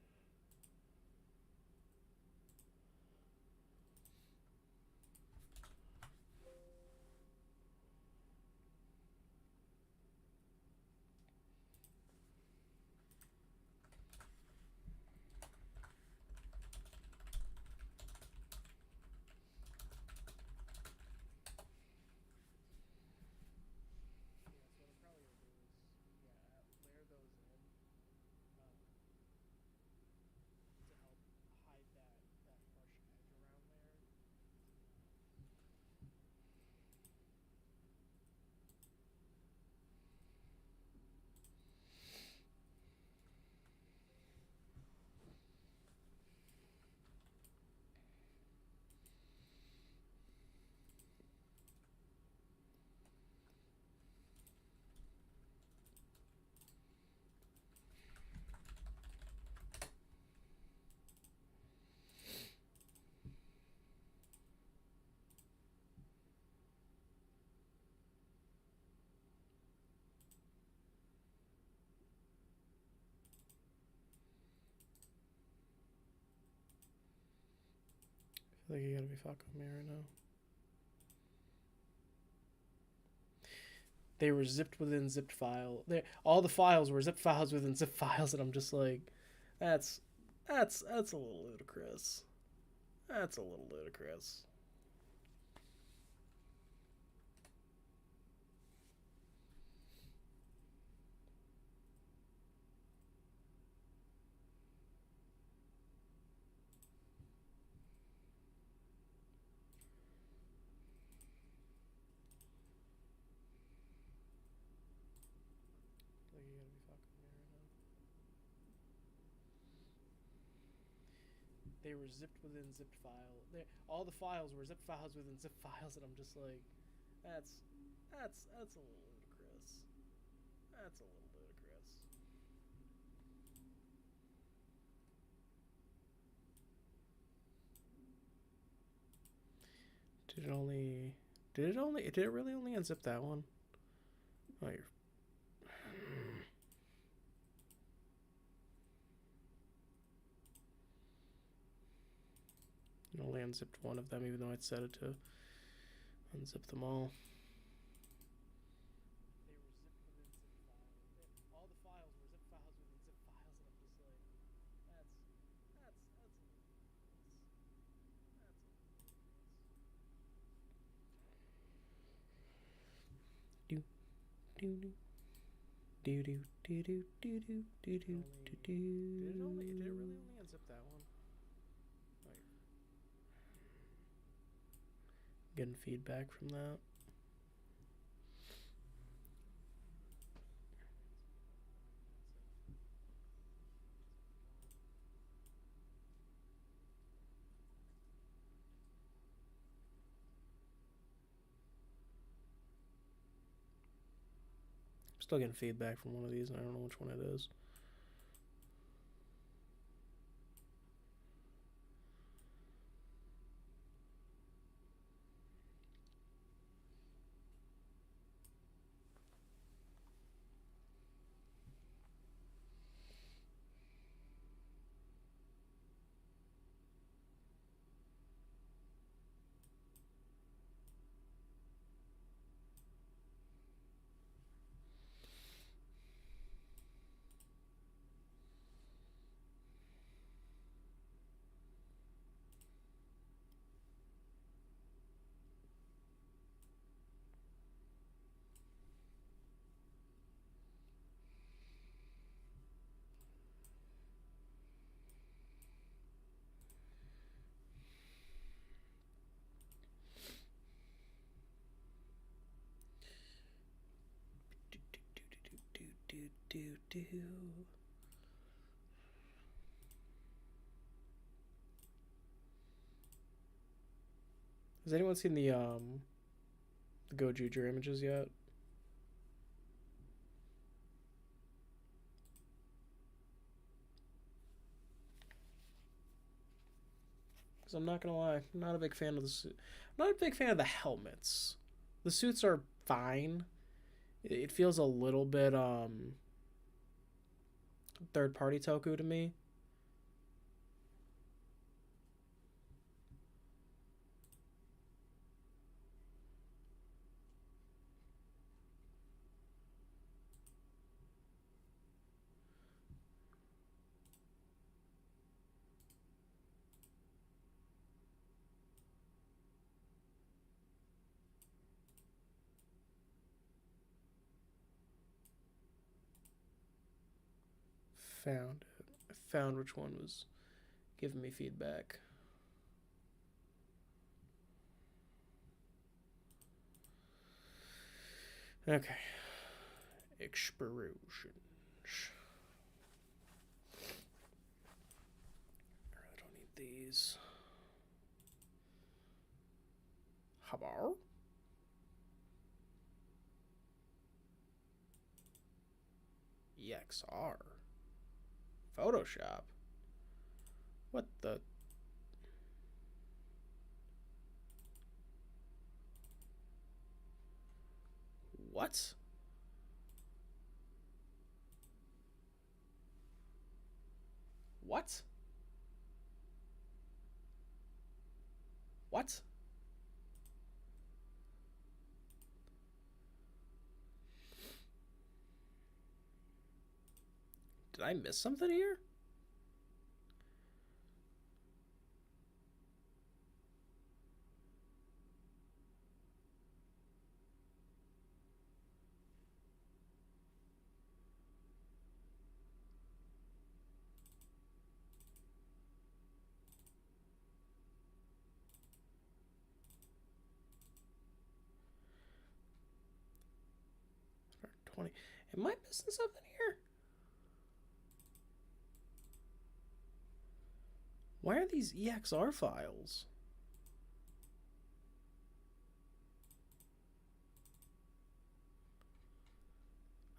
Yeah, so what I'm probably gonna do is layer those in, to help hide that harsh edge around there. I feel like you gotta be fucking with me right now. They were zipped within zipped file. All the files were zip files within zip files, and I'm just like, that's that's a little ludicrous. That's a little ludicrous. Like you gotta be fucking with me right now. They were zipped within zipped file. All the files were zip files within zip files, and I'm just like, that's that's a little ludicrous. That's a little ludicrous. Did it only? Did it really only unzip that one? Oh, you're. It only unzipped one of them, even though I'd set it to unzip them all. All the files were zip files within zip files, and I'm just like, that's do do do do do do do do do do do do. Did it really only unzip that one? Like, getting feedback from that. I'm still getting feedback from one of these, and I don't know which one it is. Do do. Has anyone seen the Gojuger images yet? Because I'm not gonna lie, I'm not a big fan of the suit. I'm not a big fan of the helmets. The suits are fine. It feels a little bit third party toku to me. Found it. I found which one was giving me feedback. Okay. Explosions. I really don't need these. Habar? EXR. Photoshop. What the? What? What? What? Did I miss something here? Am I missing something here? Why are these EXR files?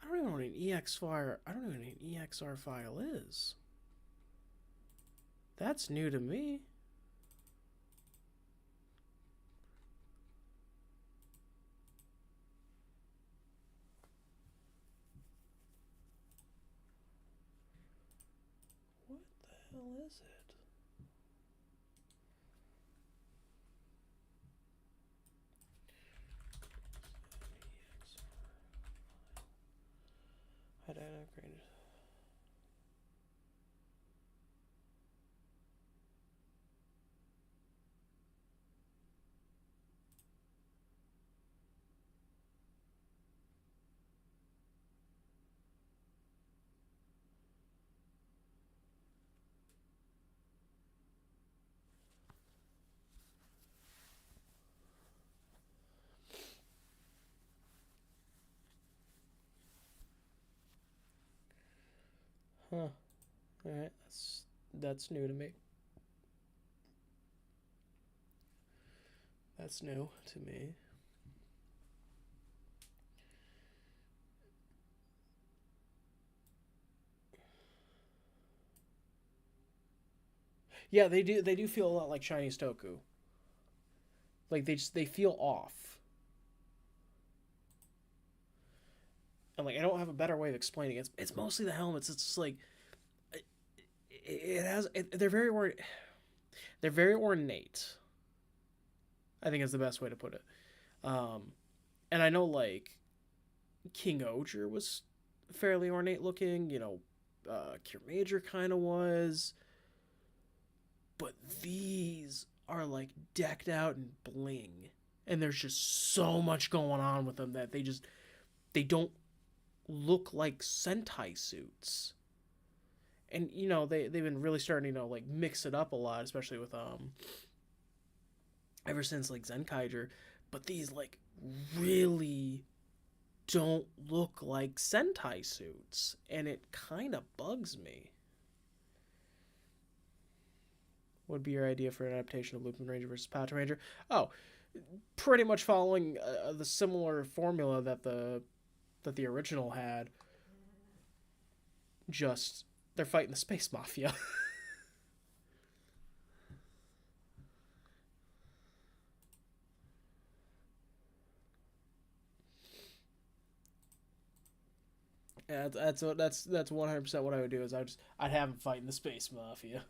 I don't even know what an EXR. I don't even know what an EXR file is. That's new to me. What the hell is it? How did I upgrade it? Huh. Alright, that's new to me. That's new to me. Yeah, they do feel a lot like Chinese toku. Like they feel off. And like I don't have a better way of explaining it. It's mostly the helmets. It's just like it has they're very ornate. I think is the best way to put it. And I know like King Oger was fairly ornate looking. Cure Major kind of was, but these are like decked out in bling, and there's just so much going on with them that they don't look like Sentai suits. And they've been really starting to like mix it up a lot, especially with ever since like Zenkaiger. But these like really don't look like Sentai suits, and it kind of bugs me. What would be your idea for an adaptation of Lupin Ranger versus Pato Ranger? Oh, pretty much following the similar formula that the original had. Just they're fighting the space mafia. Yeah, that's 100% what I would do. Is I'd have them fighting the space mafia.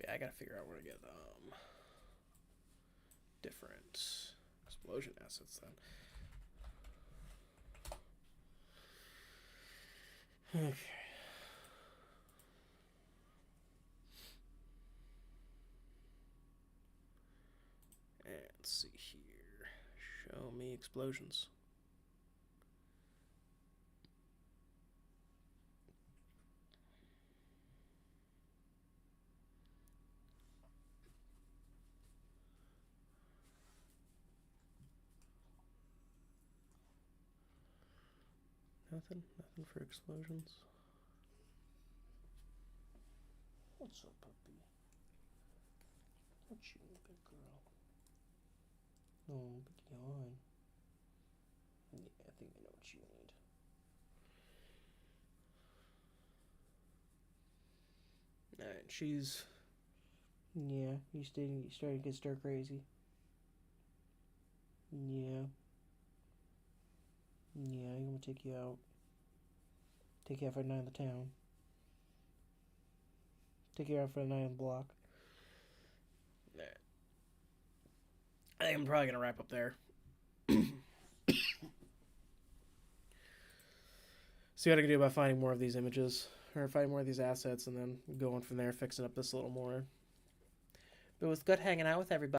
Yeah, I gotta figure out where to get different explosion assets then. Okay. And let's see here. Show me explosions. Nothing for explosions. What's up, puppy? What you want, big girl? Oh, big yawn. Yeah, I think I know what you need. Alright, she's... Yeah, you're starting to get stir crazy. Yeah. Yeah, I'm gonna take you out. Take you out for a night in the town. Take you out for a night on the block. Alright. I think I'm probably gonna wrap up there. See what I can do by finding more of these images, or finding more of these assets, and then going from there, fixing up this a little more. But it was good hanging out with everybody.